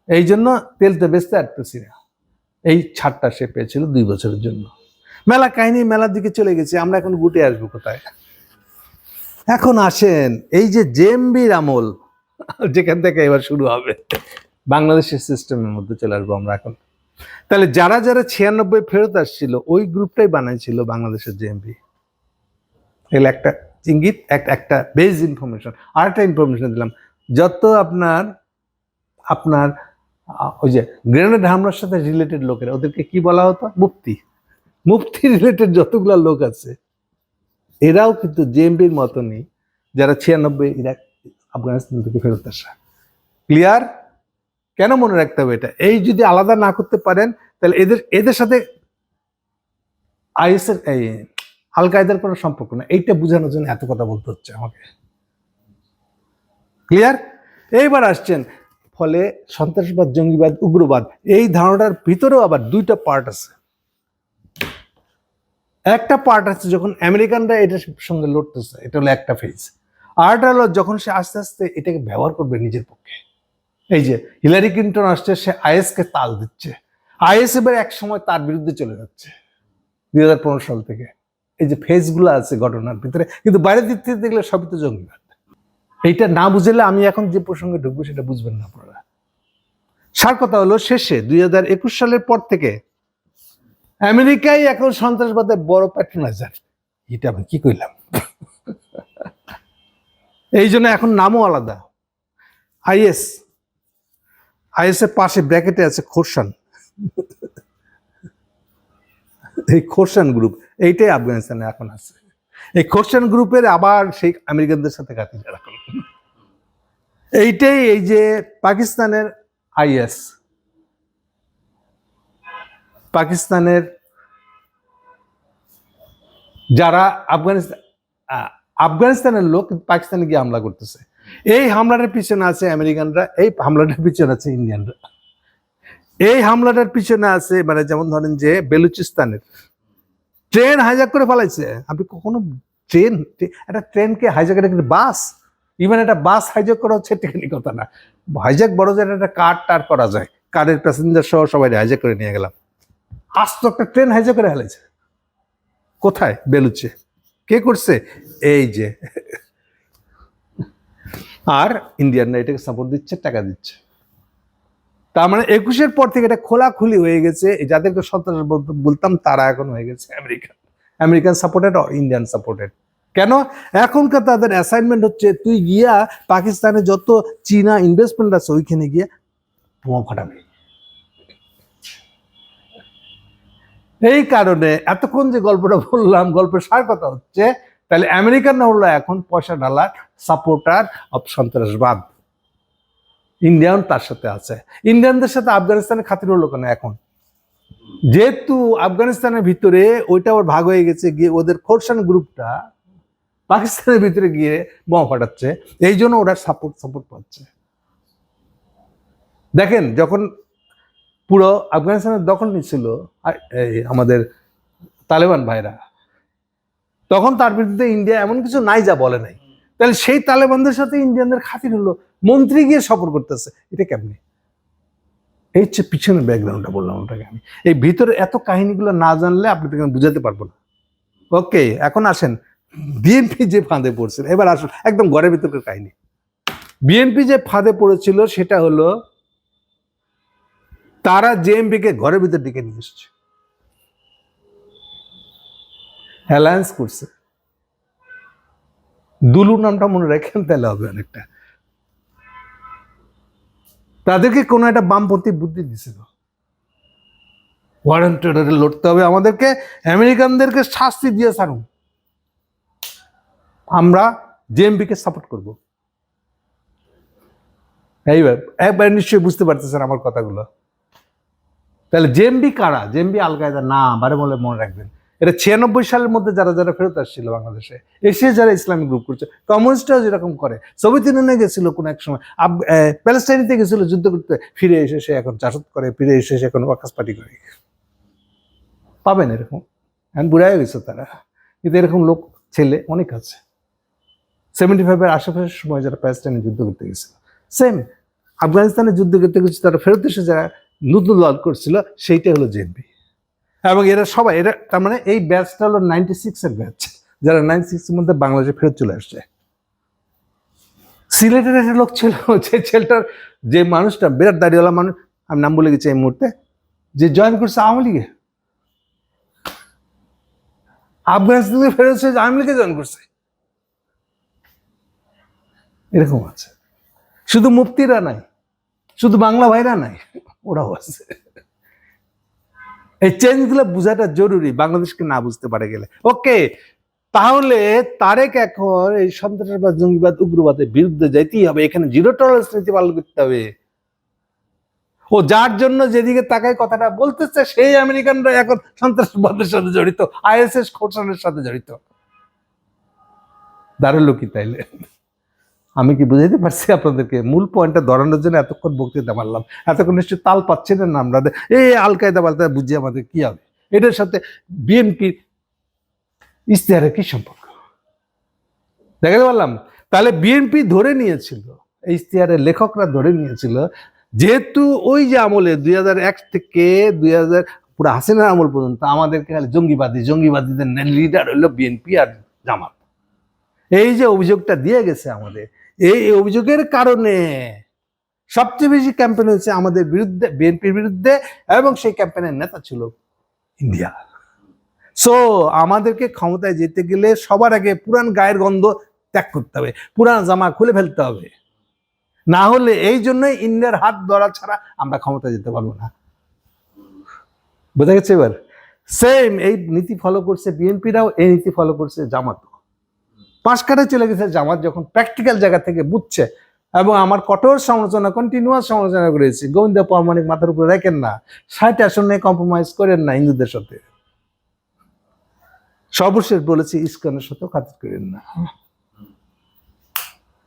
এই জন্য তেলটা বেচতে পারতেছি না, এই ছাড়টা সে পেয়েছিল 2 বছরের জন্য। মেলা কাহিনী, মেলার দিকে চলে গেছে, আমরা এখন গুটে আসবো কোথায়? এখন আসেন এই যে জেএমবির আমল, যেখান থেকে এবার শুরু হবে, বাংলাদেশের সিস্টেমের মধ্যে চলে আসবো আমরা এখন। তাহলে যারা যারা 96 ফেরত আসছিল, ওই গ্রুপটাই বানাইছিল বাংলাদেশের জেএমবি। এগুলো একটা ইঙ্গিত, একটা বেস ইনফরমেশন। আর একটা ইনফরমেশন দিলাম, যত আপনার ওই যে গ্রেনেড হামলার সাথে রিলেটেড লোকেরা, ওদেরকে কি বলা হতো? মুফতি রিলেটেড যতগুলো লোক আছে, এরাও কিন্তু জেএমবির মতনই, যারা 96 ইরাক আফগানিস্তান থেকে ফেরত আসা। ক্লিয়ার? কেন মনে রাখতে হবে এটা? এই যদি আলাদা না করতে পারেন, তাহলে এদের সাথে আইএসের আল কায়দার কোনো সম্পর্ক না, এইটা বোঝানোর জন্য এত কথা বলতে হচ্ছে আমাকে। ক্লিয়ার? এইবার আসছেন, ফলে সন্ত্রাসবাদ, জঙ্গিবাদ, উগ্রবাদ, এই ধারণাটার ভিতরেও আবার 2টা পার্ট আছে। একটা পার্ট আছে যখন আমেরিকানরা এটার সঙ্গে লড়তেছে, এটা হলো একটা ফেজ। আরটা হলো যখন সে আস্তে আস্তে এটাকে ব্যবহার করবে নিজের পক্ষে। এই যে হিলারি ক্লিন্টন আসছে, সে আইএসকে তাল দিচ্ছে, আইএস এবার এক সময় তার বিরুদ্ধে চলে যাচ্ছে 2015 সাল থেকে। এই যে ফেজগুলো আছে ঘটনার ভিতরে, কিন্তু বাইরের দিক থেকে দেখলে সবই তো জঙ্গিবাদ। এইটা না বুঝলে আমি এখন যে প্রসঙ্গে ঢুকবো সেটা বুঝবেন না আপনারা। সার কথা হলো শেষে 2021 সালের পর থেকে আমেরিকাই এখন সন্ত্রাসবাদের বড় প্যাট্রোনাইজার। এটা আমি কি কইলাম? এই জন্য এখন নামও আলাদা, আইএস। আইএস এর পাশে ব্র্যাকেটে আছে খোরসান। এই খোরসান গ্রুপ এইটাই আফগানিস্তানে এখন আছে। এই খোরসান গ্রুপের আবার সেই আমেরিকানদের সাথে কাটিয়ে এখন এইটাই, এই যে পাকিস্তানের আইএস, পাকিস্তানের যারা আফগানিস্তানের লোক পাকিস্তানে গিয়ে হামলা করতেছে, এই হামলাটার পিছনে আছে আমেরিকানরা, এই হামলাটার পিছনে আছে ইন্ডিয়ানরা, এই হামলাটার পিছনে আছে মানে যেমন ধরেন যে বেলুচিস্তানের ট্রেন হাইজ্যাক করে ফেলাইছে। আপনি কখনো একটা ট্রেনকে হাইজ্যাক করে, বাস, ইভেন একটা বাস হাইজ্যাক করা হচ্ছে টেকনিক কথা না, হাইজ্যাক বড় যে একটা কার টার করা যায়, কারের প্যাসেঞ্জার সহ সবাই হাইজ্যাক করে নিয়ে গেলাম। আজ তো একটা ট্রেন হাইজ্যাক করে ফেলাইছে। কোথায়? বেলুচে। কে করছে? এই যে। আর ইন্ডিয়ানরা এটাকে সাপোর্ট দিচ্ছে, টাকা দিচ্ছে। তার মানে 21-এর পর থেকে এটা খোলাখুলি হয়ে গেছে, যাদেরকে সন্ত্রাস বলতাম তারা এখন হয়ে গেছে আমেরিকান সাপোর্টেড, ইন্ডিয়ান সাপোর্টেড। কেন? এখনকার তাদের অ্যাসাইনমেন্ট হচ্ছে তুই গিয়া পাকিস্তানে যত চীনা ইনভেস্টমেন্ট আছে ওইখানে গিয়ে বোমা ফাটাবে। এই কারণে এতক্ষণ যে গল্পটা বললাম, গল্পের সার কথা হচ্ছে তাহলে আমেরিকানরা হলো এখন পয়সা ঢালার সাপোর্টার অফ সন্ত্রাসবাদ। ইন্ডিয়ান তার সাথে আছে। ইন্ডিয়ানদের সাথে আফগানিস্তানের খাতির হলো কেন এখন? যেহেতু আফগানিস্তানের ভিতরে ওইটা আবার ভাগ হয়ে গেছে, গিয়ে ওদের খোরসান গ্রুপটা পাকিস্তানের ভিতরে গিয়ে বোমা ফাটাচ্ছে, এই জন্য ওরা সাপোর্ট পাচ্ছে। দেখেন যখন পুরো আফগানিস্তানের দখল নিচ্ছিল আমাদের তালেবান ভাইরা, তখন তার বিরুদ্ধে ইন্ডিয়া এমন কিছু নাই যা বলে নাই। তাহলে সেই তালেবানদের সাথে ইন্ডিয়ানদের খাতির হলো, মন্ত্রী গিয়ে সাপোর্ট করতেছে, এটা কেমনি? এই হচ্ছে পিছনের ব্যাকগ্রাউন্ডটা বললাম ওটাকে আমি। এই ভিতরে এত কাহিনীগুলো না জানলে আপনি বুঝাতে পারবো না। ওকে, এখন আসেন বিএনপি যে ফাঁদে পড়ছিল, এবার আসুন একদম ঘরের ভিতরের কাহিনী। বিএনপি যে ফাঁদে পড়েছিল সেটা হলো তারা জেএমপি কে ঘরের ভিতর ডেকে নিয়ে এসছে, অ্যালায়েন্স করছে। দুলু নামটা মনে রাখেন তাহলে হবে অনেকটা। তাদেরকে কোনো একটা বামপন্থী বুদ্ধি দিছিল, ওয়ারেন্টেডে লড়তে হবে আমাদেরকে, আমেরিকানদেরকে শাস্তি দিয়ে ছাড়ুন, আমরা জেএমপি কে সাপোর্ট করব। এইবার একবার নিশ্চয়ই বুঝতে পারতেছেন আমার কথাগুলো। তাহলে জেএমবি কারা? জেএমবি আল কায়দা না, বারে বলে মনে রাখবেন। এটা 96 সালের মধ্যে যারা যারা ফেরত আসছিল বাংলাদেশে, এসে যারা ইসলামিক গ্রুপ করছে, কমিউনিস্টরাও যেরকম করে। সোভিয়েত ইউনিয়নে গেছিল কোন এক সময়, প্যালেস্টাইনিতে গেছিল যুদ্ধ করতে, ফিরে এসে সে এখন চাষত করে, ফিরে এসে সে এখন ওয়াকাস পার্টি করে। পাবেন এরকম, এখন বুড়া হয়ে গেছে তারা, কিন্তু এরকম লোক ছেলে অনেক আছে। 75-এর আশেপাশের সময় যারা প্যালেস্টাইনে যুদ্ধ করতে গেছিল, সেম আফগানিস্তানে যুদ্ধ করতে গেছে, তারা ফেরত এসে যারা নতুন দল করছিল, সেইটা হলো জেএমপি। এবং এরা সবাই, এরা তার মানে এই ব্যাচটা হলো 96-এর ব্যাচ, যারা 96-এর মধ্যে বাংলাদেশে ফেরত চলে আসছে। সিলেটের একটা লোক ছিল, যে ছেলেটার, যে মানুষটা বিরাট দাড়িওয়ালা মানুষ, আমি নাম বলে গেছি এই মুহূর্তে, যে জয়েন করছে আওয়ামী লীগে, আফগানিস্তান থেকে ফেরত এসে আওয়ামী লীগে জয়েন করছে। এরকম আছে। শুধু মুফতিরা নাই, শুধু বাংলা ভাইরা নাই, ওরাও আছে। এই চেঞ্জগুলো বোঝাটা জরুরি, বাংলাদেশকে না বুঝতে পারে গেলে। ওকে, তাহলে তারেক এখন এই সন্ত্রাসবাদ, জঙ্গিবাদ, উগ্রবাদের বিরুদ্ধে যাইতেই হবে, এখানে জিরো টলারেন্স নীতি পালন করতে হবে। ও যার জন্য যেদিকে তাকায় কথাটা বলতেছে, সেই আমেরিকানরা এখন সন্ত্রাসবাদের সাথে জড়িত, আইএসএস খোরসানের সাথে জড়িত। দাঁড়ালো কি তাইলে? আমি কি বুঝাইতে পারছি আপনাদেরকে? মূল পয়েন্টটা ধরানোর জন্য এতক্ষণ বক্তৃতা মারলাম, এতক্ষণ নিশ্চয়ই তাল পাচ্ছেন না আমরা। এই আল কায়দা বালকায়দা বুঝিয়ে আমাদের কি হবে? এটার সাথে বিএনপির ইশতেহারের কি সম্পর্ক দেখাতে পারলাম? তাহলে বিএনপি ধরে নিয়েছিল, এই ইশতেহারের লেখকরা ধরে নিয়েছিল, যেহেতু ওই যে আমলে 2001 থেকে 2000 পুরো হাসিনার আমল পর্যন্ত আমাদেরকে খালি জঙ্গিবাদীদের লিডার হইলো বিএনপি আর জামাত। এই যে অভিযোগটা দিয়ে গেছে আমাদের, এই অভিযোগের কারণে সবচেয়ে বেশি ক্যাম্পেইন হয়েছে আমাদের বিরুদ্ধে, বিএনপির বিরুদ্ধে, এবং সেই ক্যাম্পেইনের নেতা ছিল ইন্ডিয়া। সো আমাদেরকে ক্ষমতায় যেতে গেলে সবার আগে পুরান গায়ের গন্ধ ত্যাগ করতে হবে, পুরান জামা খুলে ফেলতে হবে। না হলে এই জন্যই ইন্ডিয়ার হাত ধরা ছাড়া আমরা ক্ষমতায় যেতে পারবো না। বোঝা গেছে? এবার সেম এই নীতি ফলো করছে বিএনপিরাও, এই নীতি ফলো করছে জামাত। পাশ কাটে চলে গেছে জামাত যখন প্র্যাকটিক্যাল জায়গা থেকে বুঝছে, এবং আমার কঠোর সমালোচনা, কন্টিনিউয়াস সমালোচনা করেছি। গোবিন্দ প্রামাণিক মাথার উপরে রাখেন না, 60 আসনে কম্প্রোমাইজ করেন না হিন্দুদের সাথে। সর্বশেষ বলেছি ইসকনের সাথেও খাতির করেন না।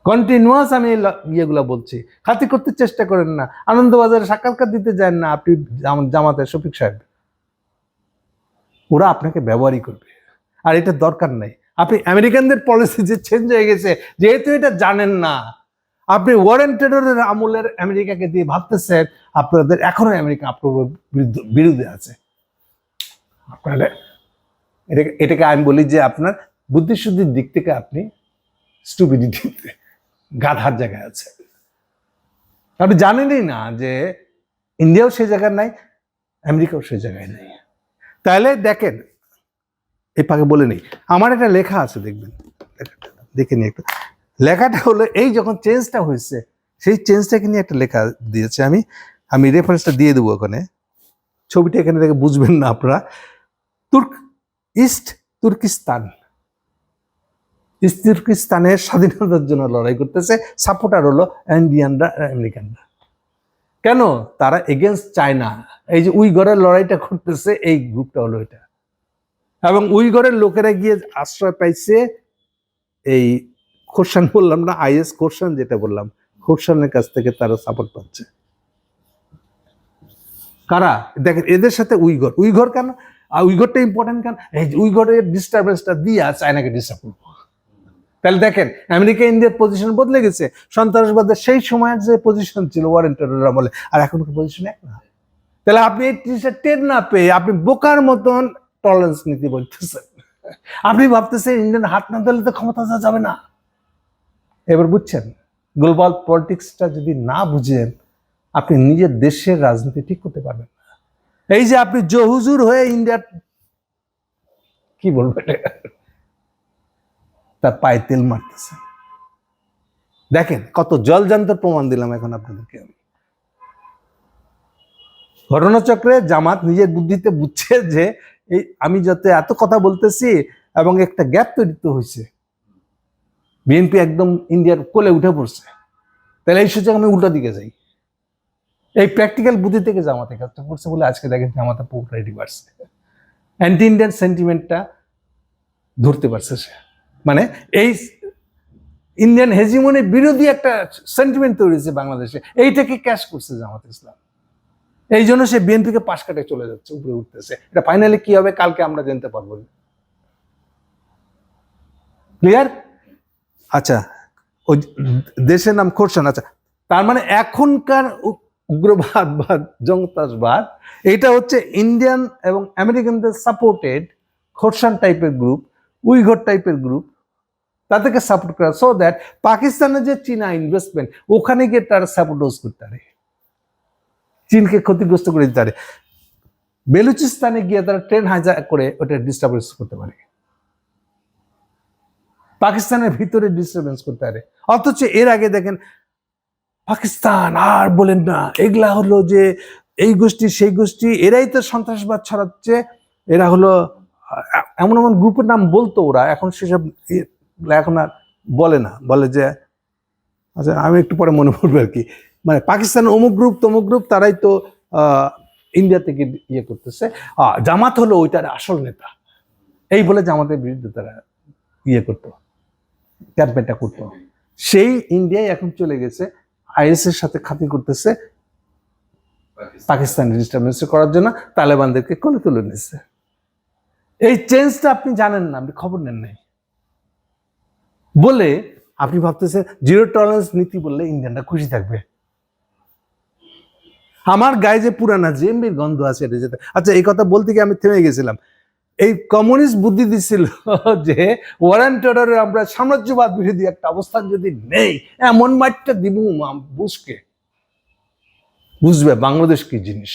কন্টিনিউয়াস আমি ইয়েগুলা বলছি, খাতির করতে চেষ্টা করেন না। আনন্দবাজারে সাক্ষাৎকার দিতে যান না আপনি জামাতের শফিক সাহেব, ওরা আপনাকে ব্যবহারই করবে, আর এটা দরকার নাই। আপনি আমেরিকানদের পলিসি যে চেঞ্জ হয়ে গেছে, যেহেতু এটা জানেন না, আপনি ওয়ারেন টেডরের আমলের আমেরিকাকে দিয়ে ভাবতেছেন আপনাদের এখনো আমেরিকা আপনার বিরুদ্ধে আছে। আপনারা এটাকে আমি বলি যে আপনার বুদ্ধিশুদ্ধির দিক থেকে আপনি স্টুপিডিটিতে গাধার জায়গায় আছে। আপনি জানেনই না যে ইন্ডিয়াও সেই জায়গায় নাই, আমেরিকাও সেই জায়গায় নাই। তাহলে দেখেন, এই পাকে বলে নেই, আমার একটা লেখা আছে, দেখবেন, দেখে নিই একটু। লেখাটা হলো এই যখন চেঞ্জটা হয়েছে, সেই চেঞ্জটাকে নিয়ে একটা লেখা দিয়েছে। আমি রেফারেন্সটা দিয়ে দেবো ওখানে, ছবিটা এখানে দেখে বুঝবেন না আপনারা। ইস্ট তুর্কিস্তানের স্বাধীনতার জন্য লড়াই করতেছে, সাপোর্টার হলো ইন্ডিয়ানরা, আমেরিকানরা। কেন? তারা এগেনস্ট চায়না। এই যে উইগরের লড়াইটা করতেছে, এই গ্রুপটা হলো এটা। এবং উইগরের লোকেরা গিয়ে আশ্রয় পাইছে এই খোরশান, বললাম না, আইএস খোরশান, যেটা বললাম, খোরশানের কাছ থেকে তারা সাপোর্ট পাচ্ছে। কারা? দেখেন, এদের সাথে উইগর কেন? আর উইগরটা ইম্পর্টেন্ট কেন? এই উইগরের ডিস্টারবেন্সটা দিয়ে চায়নাকে ডিস্টার্ব করবো। তাহলে দেখেন, আমেরিকা ইন্ডিয়ার পজিশন বদলে গেছে। সন্ত্রাসবাদের সেই সময়ের যে পজিশন ছিল ওয়ারেন টেডরের আমলে, আর এখনকার পজিশন এক না। তাহলে আপনি এই জিনিসটা টের না পেয়ে আপনি বোকার মতন টলারেন্স নীতি বলতেছেন। আপনি ভাবতেছেন ইন্ডিয়ান হাত না দিলে তো ক্ষমতা যাবে না। এবার বুঝছেন, গ্লোবাল পলিটিক্সটা যদি না বুঝেন, আপনি নিজের দেশের রাজনীতি ঠিক করতে পারবেন না। এই যে আপনি জহুজুর হয়ে ইন্ডিয়ার, কি বলবো, তার পায়ে তেল মারতেছে। দেখেন কত জলজান্ত প্রমাণ দিলাম এখন আপনাদেরকে। ঘটনাচক্রে জামাত নিজের বুদ্ধিতে বুঝছে যে এই আমি যাতে এত কথা বলতেছি, এবং একটা গ্যাপ তৈরি হয়েছে, বিএনপি একদম ইন্ডিয়ার কোলে উঠে পড়ছে, তাহলে এই সুযোগ আমি উল্টা দিকে যাই। এই প্র্যাকটিক্যাল বুদ্ধি থেকে জামাতে কাজটা করছে বলে আজকে দেখেন জামাতে পপুলারিটি বাড়ছে, অ্যান্টি ইন্ডিয়ান সেন্টিমেন্টটা ধরতে পারছে সে। মানে এই ইন্ডিয়ান হেজিমনির বিরোধী একটা সেন্টিমেন্ট তৈরি হয়েছে বাংলাদেশে, এইটাকে ক্যাশ করছে জামাত ইসলাম। এই জন্য সে বিএনপিকে পাশ কাটে চলে যাচ্ছে, উপরে উঠতেছে। এটা ফাইনালি কি হবে কালকে আমরা জানতে পারবো। ক্লিয়ার? আচ্ছা, ওই দেশের নাম খোরশান। আচ্ছা, তার মানে এখনকার উগ্রবাদ বা জঙ্গিবাদ, এটা হচ্ছে ইন্ডিয়ান এবং আমেরিকানদের সাপোর্টেড খোরশান টাইপের গ্রুপ, উইঘর টাইপের গ্রুপ, তাদেরকে সাপোর্ট করা, সো দ্যাট পাকিস্তানের যে চীনা ইনভেস্টমেন্ট, ওখানে গিয়ে তারা সাপোর্ট করতে পারে, চীনকে ক্ষতিগ্রস্ত করে দিতে পারে। বেলুচিস্তানে গিয়ে তারা ট্রেন হাইজ্যাক করে ওটা ডিস্টার্বেন্স করতে পারে, পাকিস্তানের ভিতরে ডিস্টার্বেন্স করতে পারে। অথচ এর আগে দেখেন পাকিস্তান আর বলেন না, এগুলা হলো যে এই গোষ্ঠী সেই গোষ্ঠী, এরাই তো সন্ত্রাসবাদ ছড়াচ্ছে, এরা হলো এমন এমন গ্রুপের নাম বলতো ওরা, এখন সেসব এখন আর বলে না, বলে যে আচ্ছা আমি একটু পরে মনে পড়বে আর কি, মানে পাকিস্তান অমুক গ্রুপ তমুক গ্রুপ, তারাই তো ইন্ডিয়া থেকে ইয়ে করতেছে, জামাত হলো ওইটার আসল নেতা, এই বলে জামাতের বিরুদ্ধে তারা ইয়ে করতো, ক্যাম্পেইনটা করতো। সেই ইন্ডিয়ায় এখন চলে গেছে আইএস এর সাথে খাতির করতেছে, পাকিস্তানের ডিস্টার্বেন্স করার জন্য তালেবানদেরকে কোলে তুলে নিচ্ছে। এই চেঞ্জটা আপনি জানেন না, আপনি খবর নেন নাই বলে আপনি ভাবতেছেন জিরো টলারেন্স নীতি বললে ইন্ডিয়ানরা খুশি থাকবে। আমার গায়ে যে পুরানা জেএমবির গন্ধ আছে এটা যেতে। আচ্ছা, এই কথা বলতে গিয়ে আমি থেমে গেছিলাম। এই কমিউনিস্ট বুদ্ধি দিচ্ছিল যে ওয়ারেন টেডরের আমরা সাম্রাজ্যবাদ বিরোধী একটা অবস্থান যদি নেই, এমন মাইটটা দিব বুশকে, বুঝবে বাংলাদেশ কি জিনিস।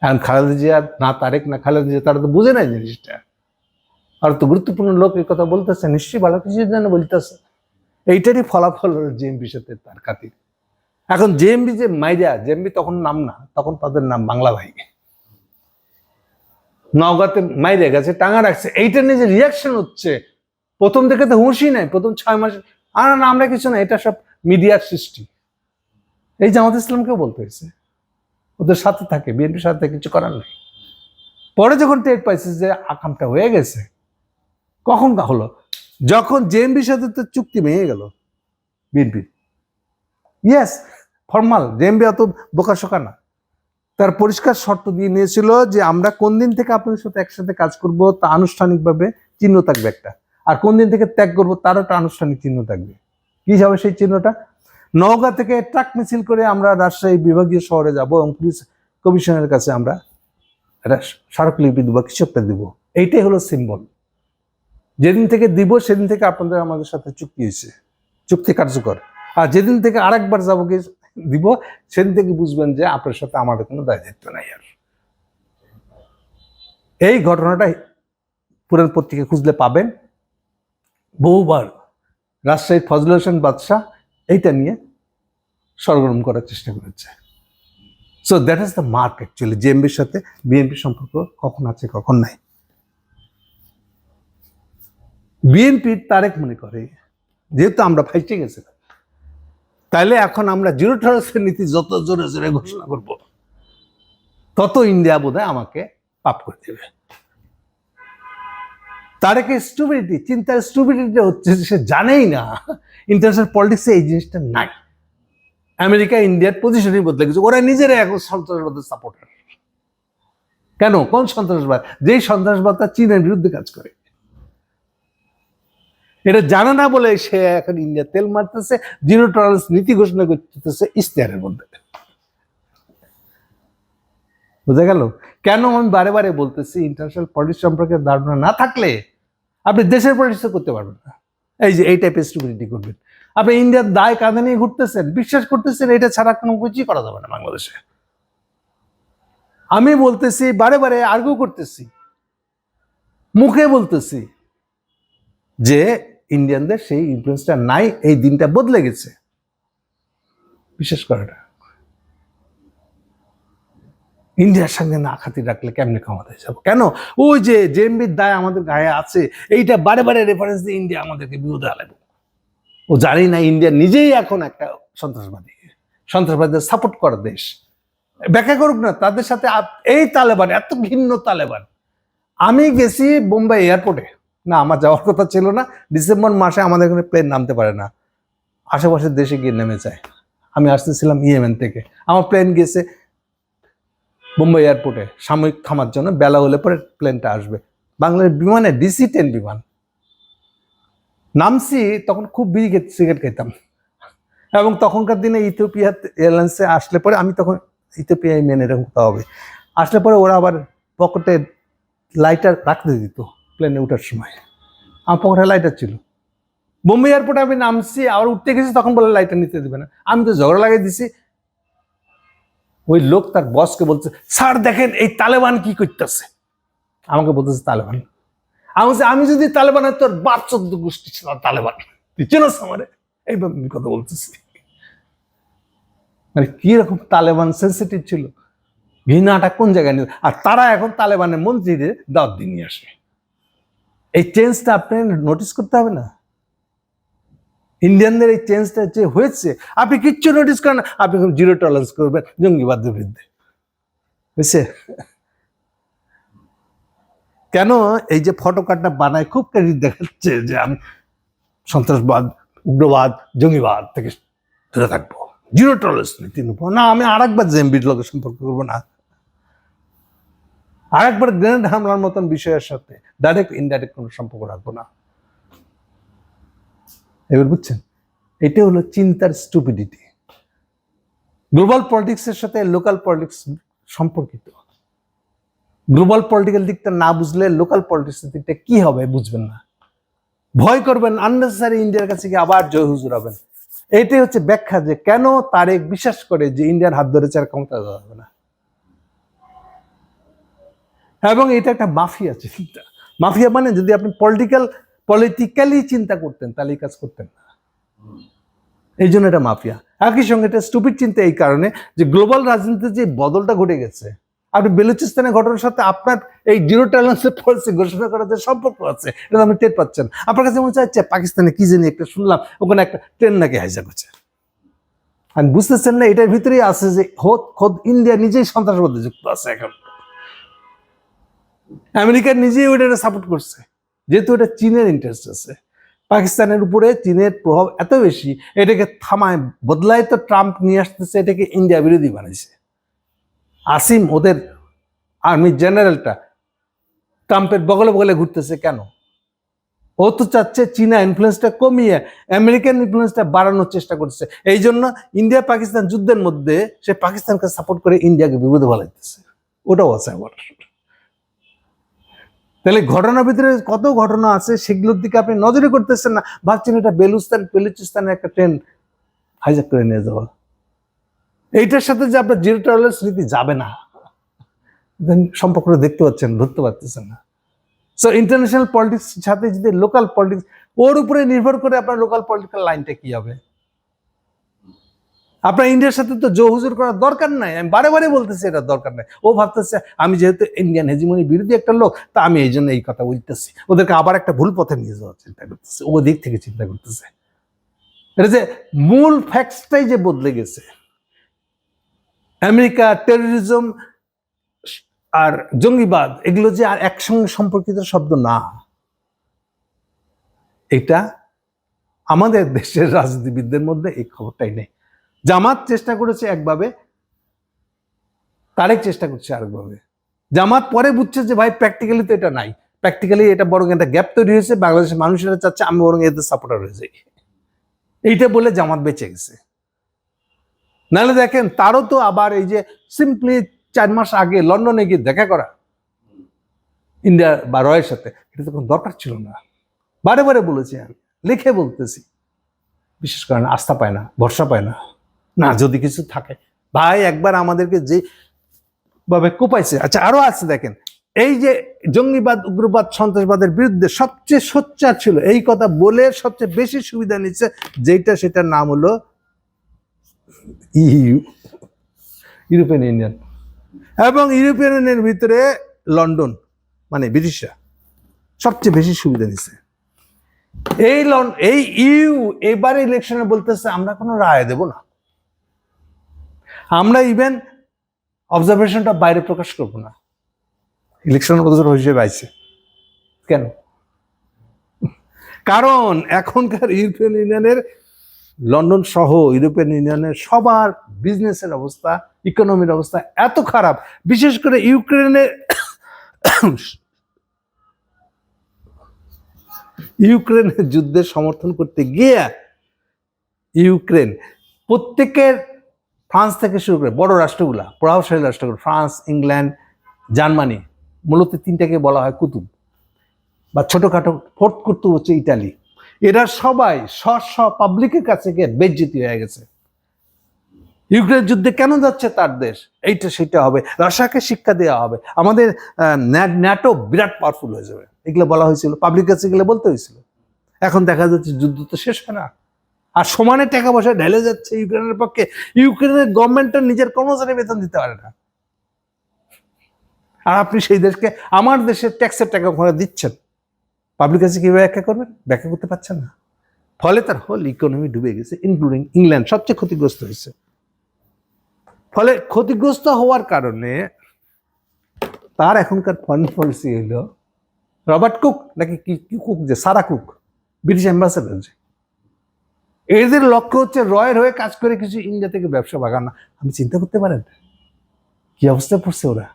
এখন খালেদা জিয়া না তারেক না খালেদা জিয়া তারা তো বুঝে নাই জিনিসটা। আর তো গুরুত্বপূর্ণ লোক এই কথা বলতেছে, নিশ্চয়ই ভালো কিছু যেন বলতেছে। এইটারই ফলাফল হলো জেএমবির সাথে তার খাতির। এখন জেএমবি যে মাইরা, জেএমবি তখন নাম না, তখন তাদের নাম বাংলা ভাই। নওগাঁতে মাইরে গেছে, টাঙা রাখছে, এইটা নিয়ে যে রিয়াকশন হচ্ছে, প্রথম থেকে তো হুঁশই নাই, প্রথম 6 মাস আর না আমরা কিছু না, এটা সব মিডিয়ার সৃষ্টি। এই জামাত ইসলামকেও বলতে হয়েছে, ওদের সাথে থাকে, বিএনপির সাথে কিছু করার নেই। পরে যখন টের পাইছে যে আকামটা হয়ে গেছে, কখন হলো? যখন জেএমবির সাথে তো চুক্তি ভেঙে গেল বিএনপি। ইয়েস, ফর্মাল, জেএমবি অত বোকাশোকা না। তার পরিষ্কার শর্ত দিয়ে নিয়েছিল যে আমরা কোন দিন থেকে আপনাদের সাথে একসাথে কাজ করব তা আনুষ্ঠানিকভাবে চিহ্ন থাকবে একটা, আর কোন দিন থেকে ত্যাগ করবো তারও একটা আনুষ্ঠানিক চিহ্ন থাকবে। কি হবে সেই চিহ্নটা? নওগাঁ থেকে ট্রাক মিছিল করে আমরা রাজশাহী বিভাগীয় শহরে যাব এবং পুলিশ কমিশনের কাছে আমরা একটা স্মারকলিপি দেবো, কিছু একটা দিব। এইটাই হলো সিম্বল। যেদিন থেকে দিব সেদিন থেকে আপনাদের আমাদের সাথে চুক্তি হয়েছে, চুক্তি কার্যকর। আর যেদিন থেকে আরেকবার যাবো কি দিব, সেদিন থেকে বুঝবেন যে আপনার সাথে আমাদের কোনো দায় দায়িত্ব নাই আর। এই ঘটনাটা পুরান পত্রিকা খুঁজলে পাবেন। বহুবার রাজশাহীর ফজল হোসেন বাদশাহ এইটা নিয়ে সরগরম করার চেষ্টা করেছে। So that is the mark actually, জেএমবির সাথে বিএনপির সম্পর্ক কখন আছে কখন নাই। বিএনপির তারেক মনে করে যেহেতু আমরা ফাইটে গেছি, তাইলে এখন আমরা জিরো টলারেন্সের নীতি যত জোরে জোরে ঘোষণা করব, তত ইন্ডিয়া বোধহয় আমাকে পাপ করে দেবে। তারেকের স্টুপিডিটি, চিন্তার স্টুপিডিটি হচ্ছে সে জানেই না ইন্টারন্যাশনাল পলিটিক্সে এই জিনিসটা নাই। আমেরিকা ইন্ডিয়ার পজিশনই বদলে গেছে, ওরা নিজেরা এখন সন্ত্রাসবাদের সাপোর্টার। কেন? কোন সন্ত্রাসবাদ? যেই সন্ত্রাসবাদটা চীনের বিরুদ্ধে কাজ করে, এটা জানে না বলে সে এখন ইন্ডিয়া তেল মারতেছে, জিরো টলারেন্স নীতি ঘোষণা করতেছে ইশতেহারের মধ্যে। বুঝা গেল কেন আমি বারে বারে বলতেছি ইন্টারন্যাশনাল পলিটিক্স সম্পর্কে ধারণা না থাকলে আপনি দেশের পলিটিক্স করতে পারবেন না। এই যে এই টাইপের স্টুপিডিটি করবেন আপনি, ইন্ডিয়ার দায় কাঁধে নিয়ে ঘুরতেছেন, বিশ্বাস করতেছেন এটা ছাড়া কোনো কিছুই করা যাবে না বাংলাদেশে। আমি বলতেছি, বারে বারে আর্গু করতেছি, মুখে বলতেছি যে ইন্ডিয়ানদের সেই ইনফ্লুয়েন্সটা নাই, এই দিনটা বদলে গেছে। বিশেষ করে ইন্ডিয়ার সঙ্গে না খাতির রাখলে কেমনে ক্ষমতায় যাবো? কেন? ওই যে জেএমবির দায় আমাদের গায়ে আছে, এইটা বারে বারে রেফারেন্স দিয়ে ইন্ডিয়া আমাদেরকে বিরোধে আলাবো। ও জানি না ইন্ডিয়া নিজেই এখন একটা সন্ত্রাসবাদী, সন্ত্রাসবাদীদের সাপোর্ট করা দেশ। ব্যাখ্যা করুক না তাদের সাথে। এই তালেবান, এত ঘৃণ্য তালেবান। আমি গেছি বোম্বাই এয়ারপোর্টে, না আমার যাওয়ার কথা ছিল না, ডিসেম্বর মাসে আমাদের এখানে প্লেন নামতে পারে না, আশেপাশের দেশে গিয়ে নেমে যায়। আমি আসতেছিলাম ইয়েমেন থেকে, আমার প্লেন গেছে বোম্বাই এয়ারপোর্টে সাময়িক থামার জন্য, বেলা হলে পরে প্লেনটা আসবে। বাংলাদেশ বিমানে DC-10 বিমান নামছি, তখন খুব বিড়ি সিগারেট খেতাম, এবং তখনকার দিনে ইথিওপিয়া এয়ারলাইন্সে আসলে পরে, আমি তখন ইথিওপিয়ায় মেন এরকম কোথাও হবে, আসলে পরে ওরা আবার পকেটে লাইটার রাখতে দিত প্লেনে উঠার সময়। আমার পকেটে লাইটার ছিল। বোম্বে এয়ারপোর্টে আমি নামছি, আবার উঠতে গেছি, তখন বলে লাইটার নিতে দেবে না। আমি তো ঝগড়া লাগিয়ে দিছি। ওই লোক তার বসকে বলছে, স্যার দেখেন এই তালেবান কি করতেছে। আমাকে বলতেছে তালেবান। আমি যদি তালেবানের, তোর বাপ 14 গোষ্ঠী ছিল তালেবান, তুই চেনস আমারে? এইভাবে কথা বলতেছি। মানে কি রকম তালেবান সেন্সিটিভ ছিল, ঘৃণাটা কোন জায়গায় নিয়ে। আর তারা এখন তালেবানের মন্ত্রীদের দাওয়াত দিয়ে নিয়ে আসে। এই চেঞ্জটা আপনি নোটিস করতে হবে না? ইন্ডিয়ানদের এই চেঞ্জটা যে হয়েছে, আপনি কিচ্ছু নোটিস করেন না, আপনি জিরো টলারেন্স করবেন জঙ্গিবাদের বিরুদ্ধে। বুঝছে কেন? এই যে ফটোকার্ডটা বানায় খুব ক্রেডিট দেখাচ্ছে যে আমি সন্ত্রাসবাদ, উগ্রবাদ, জঙ্গিবাদ থেকে দূরে থাকবো, জিরো টলারেন্স নীতি নেবো না। আমি আরেকবার জেএমবির লোকের সম্পর্ক করবো না, আরেকবার গ্রেনেড হামলার মতন বিষয়ের সাথে ডাইরেক্ট ইনডাইরেক্ট কোনো সম্পর্ক রাখবো না। এবার বুঝছেন, এটা হলো চিন্তার স্টুপিডিটি। গ্লোবাল পলিটিক্সের সাথে লোকাল পলিটিক্স সম্পর্কিত। গ্লোবাল পলিটিক্যাল দিকটা না বুঝলে লোকাল পলিটিক্সের দিকটা কি হবে বুঝবেন না, ভয় করবেন, আননেসেসারি ইন্ডিয়ার কাছে গিয়ে আবার জয় হুজুর হবেন। এটাই হচ্ছে ব্যাখ্যা যে কেন তারেক বিশ্বাস করে যে ইন্ডিয়ার হাত ধরে চার ক্ষমতা দেওয়া যাবে না। এবং এটা একটা মাফিয়া চিন্তা। মাফিয়া মানে যদি আপনি পলিটিক্যালি চিন্তা করতেন তাহলে এই কাজ করতেন না, এই জন্য এটা মাফিয়া। একই সঙ্গে এটা স্টুপিড চিন্তা এই কারণে যে গ্লোবাল রাজনীতিতে যে বদলটা ঘটে গেছে, আপনি বেলুচিস্তানের ঘটনার সাথে আপনার এই জিরো টলারেন্সের পলিসি ঘোষণা করার যে সম্পর্ক আছে এটা আপনি টের পাচ্ছেন। আপনার কাছে মনে হচ্ছে পাকিস্তানে কি জানি একটা শুনলাম ওখানে একটা ট্রেন নাকি হাইজ্যাক হচ্ছে, আর বুঝতেছেন না এটার ভিতরেই আছে যে খোদ ইন্ডিয়া নিজেই সন্ত্রাসবাদে যুক্ত আছে। এখন আমেরিকা নিজেই ওইটা সাপোর্ট করছে, যেহেতু এটা চীনের ইন্টারেস্ট আছে। পাকিস্তানের উপরে চীনের প্রভাব এত বেশি, এটাকে থামায় বদলায় তো ট্রাম্প নিয়ে আসতেছে, এটাকে ইন্ডিয়া বিরোধী বানাইছে। আসিম ওদের আর্মি জেনারেলটা ট্রাম্পের বগলে বগলে ঘুরতেছে কেন? ও তো চাচ্ছে চীনা ইনফ্লুয়েন্সটা কমিয়ে আমেরিকান ইনফ্লুয়েন্সটা বাড়ানোর চেষ্টা করছে। এই জন্য ইন্ডিয়া পাকিস্তান যুদ্ধের মধ্যে সে পাকিস্তানকে সাপোর্ট করে ইন্ডিয়াকে বিপদে ফেলাইতেছে। ওটাও আছে আবার। তাহলে ঘটনার ভিতরে কত ঘটনা আছে সেগুলোর দিকে আপনি নজরে করতেছেন না, ভাবছেন এটা বেলুচিস্তানের একটা ট্রেন হাইজ্যাক করে নিয়ে যাওয়া। এইটার সাথে যে আপনার জিরো টলারেন্স নীতি যাবে না, সম্পর্কটা দেখতে পাচ্ছেন, ধরতে পারতেছেন না। সো ইন্টারন্যাশনাল পলিটিক্স সাথে যদি লোকাল পলিটিক্স, ওর উপরে নির্ভর করে আপনার লোকাল পলিটিক্যাল লাইনটা কি হবে। আপনার ইন্ডিয়ার সাথে তো জোহুজুর করার দরকার নাই, আমি বারে বারে বলতেছি এটা দরকার নাই। ও ভাবতেছে আমি যেহেতু ইন্ডিয়ান হেজিমনি বিরোধী একটা লোক, তা আমি এই জন্য এই কথা বলতেছি, ওদেরকে আবার একটা ভুল পথে নিয়ে যাওয়ার চিন্তা করতেছে, ও দিক থেকে চিন্তা করতেছে। এটা যে মূল ফ্যাক্টসটাই যে বদলে গেছে। আমেরিকা, টেরোরিজম আর জঙ্গিবাদ এগুলো যে আর একসঙ্গে সম্পর্কিত শব্দ না। এটা আমাদের দেশের রাজনীতিবিদদের মধ্যে এই খবরটাই নেই। জামাত চেষ্টা করেছে একভাবে, তারেক চেষ্টা করছে আরেকভাবে। জামাত পরে বুঝছে যে ভাই প্র্যাকটিক্যালি তো এটা নাই, প্র্যাকটিক্যালি এটা বরং একটা গ্যাপ তৈরি হয়েছে, বাংলাদেশের মানুষেরা চাচ্ছে আমি বরং এদের সাপোর্টার হয়ে যাই, এইটা বলে জামাত বেঁচে গেছে। নাহলে দেখেন তারও তো আবার এই যে সিম্পলি 4 মাস আগে লন্ডনে গিয়ে দেখা করা ইন্ডিয়া বা রয়ের সাথে, এটা তো কোনো দরকার ছিল না। বারে বারে বলেছি, আমি লিখে বলতেছি, বিশেষ করে না, আস্থা পায় না, ভরসা পায় না। না যদি কিছু থাকে ভাই একবার আমাদেরকে যে ভাবে কোপাইছে। আচ্ছা আরো আছে দেখেন, এই যে জঙ্গিবাদ, উগ্রবাদ, সন্ত্রাসবাদের বিরুদ্ধে সবচেয়ে সোচ্চার ছিল, এই কথা বলে সবচেয়ে বেশি সুবিধা নিচ্ছে যেটা, সেটার নাম হলো ইউ, ইউরোপিয়ান ইউনিয়ন। এবং ইউরোপিয়ান ইউনিয়নের ভিতরে লন্ডন মানে ব্রিটিশরা সবচেয়ে বেশি সুবিধা নিচ্ছে। এই ইউ এবারে ইলেকশনে বলতেছে আমরা কোনো রায় দেব না, আমরা ইভেন অবজারভেশনটা বাইরে প্রকাশ করব না, ইলেকশন হিসেবে আইছে। কেন? কারণ এখনকার ইউরোপিয়ান ইউনিয়নের, লন্ডন সহ ইউরোপিয়ান ইউনিয়নের সবার বিজনেসের অবস্থা, ইকোনমির অবস্থা এত খারাপ, বিশেষ করে ইউক্রেনের যুদ্ধের সমর্থন করতে গিয়ে ইউক্রেন প্রত্যেকের, ফ্রান্স থেকে শুরু করে বড় রাষ্ট্রগুলা, প্রভাবশালী রাষ্ট্রগুলো, ফ্রান্স, ইংল্যান্ড, জার্মানি, মূলত 3টাকে বলা হয় কুতুব বা ছোটখাটো ফোর্থ কুতুব হচ্ছে ইটালি। এরা সবাই পাবলিকের কাছে গিয়ে বেজ্জতি হয়ে গেছে। ইউক্রেন যুদ্ধে কেন যাচ্ছে তার দেশ, এইটা সেটা হবে, রাশিয়াকে শিক্ষা দেওয়া হবে, আমাদের ন্যাটো বিরাট পাওয়ারফুল হয়ে যাবে, এগুলো বলা হয়েছিল, পাবলিক কাছে গেলে বলতে হয়েছিল। এখন দেখা যাচ্ছে যুদ্ধ তো শেষ হয় না, আর সমানে টাকা পয়সা ঢেলে যাচ্ছে ইউক্রেনের পক্ষে। ইউক্রেনের গভর্নমেন্টটা নিজের কর্মচারী বেতন দিতে পারে না, আর আপনি সেই দেশকে, আমার দেশের ট্যাক্সের টাকা ওখানে দিচ্ছেন, পাবলিক কাছে কিভাবে ব্যাখ্যা করবেন? ব্যাখ্যা করতে পারছেন না। ফলে তার হোল ইকোনমি ডুবে গেছে, ইনক্লুডিং ইংল্যান্ড সবচেয়ে ক্ষতিগ্রস্ত হয়েছে। ফলে ক্ষতিগ্রস্ত হওয়ার কারণে তার এখনকার ফরেন পলিসি হলো রবার্ট কুক নাকি কি কুক, যে সারা কুক, ব্রিটিশ অ্যাম্বাসেডার, যে এদের লক্ষ্য হচ্ছে রয়ের হয়ে কাজ করে কিছু ইন্ডিয়া থেকে ব্যবসা বাগানো। আপনি চিন্তা করতে পারেন কি অবস্থা পড়ছে ওরা।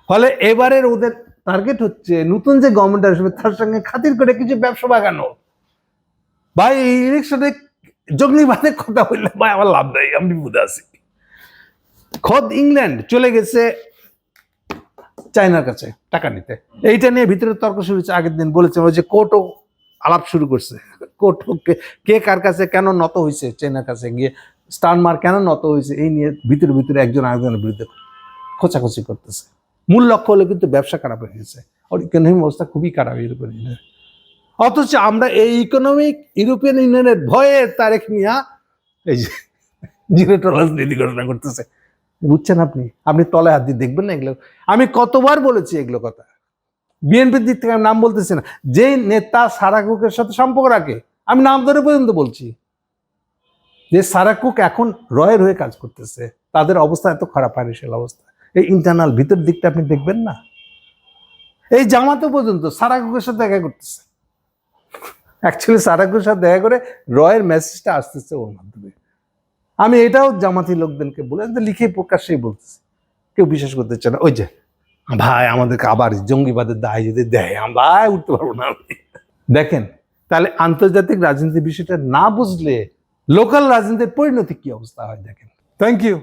ফলে এবারের ওদের টার্গেট হচ্ছে নতুন যে গভর্নমেন্ট আসবে তার সঙ্গে খাতির করে কিছু ব্যবসা বাগানো। ভাই এই ইলেকশনে জঙ্গিবাদের কথা বললে ভাই আমার লাভ নাই, আমি বুঝে আছি। খোদ ইংল্যান্ড চলে গেছে চায়নার কাছে টাকা নিতে, এইটা নিয়ে ভিতরে তর্ক শুরু হচ্ছে। আগের দিন বলেছেন ওই যে কোটো আলাপ শুরু করছে। কে কার কাছে কেন নত হয়েছে, চায়নার কাছে গিয়ে স্টারমার কেন নত হয়েছে, এই নিয়ে ভিতরে ভিতরে একজন আরেকজনের বিরুদ্ধে খোঁচাখুচি করতেছে। মূল লক্ষ্য হলো কিন্তু ব্যবসা খারাপ হয়ে গেছে, আর ইকোনমিক অবস্থা খুবই খারাপ ইউরোপিয়ান ইউনিয়নের। অথচ আমরা এই ইউরোপিয়ান ইউনিয়নের ভয়ে তারেক মিয়া এই যে জিরো টলারেন্স নীতি ঘোষণা করতেছে। বুঝছেন আপনি? আপনি তলে হাত দিয়ে দেখবেন না এগুলো? আমি কতবার বলেছি এগুলো কথা। বিএনপির দিক থেকে আমি নাম বলতেছি না, যে নেতা সারা কুকের সাথে সম্পর্ক রাখে, আমি নাম ধরে পর্যন্ত বলছি, যে সারা কুক এখন রয়ের হয়ে কাজ করতেছে, তাদের অবস্থা এত খারাপ, ফাইন্যান্সিয়াল অবস্থা। এই ইন্টারনাল ভিতর দিকটা আপনি দেখবেন না? এই জামাতে পর্যন্ত সারা কুকের সাথে দেখা করতেছে। অ্যাকচুয়ালি সারা কুকের সাথে দেখা করে রয়ের মেসেজটা আসতেছে ওর মাধ্যমে। আমি এটাও জামাতি লোকদেরকে বলে লিখে প্রকাশ্যেই বলতেছি, কেউ বিশ্বাস করতে চায় না। ওই যে ভাই আমাদেরকে আবার জঙ্গিবাদের দায় যদি দেয়, আমরা উঠতে পারবো না। দেখেন, তাহলে আন্তর্জাতিক রাজনীতির বিষয়টা না বুঝলে লোকাল রাজনীতির পরিণতি কি অবস্থা হয় দেখেন। Thank you.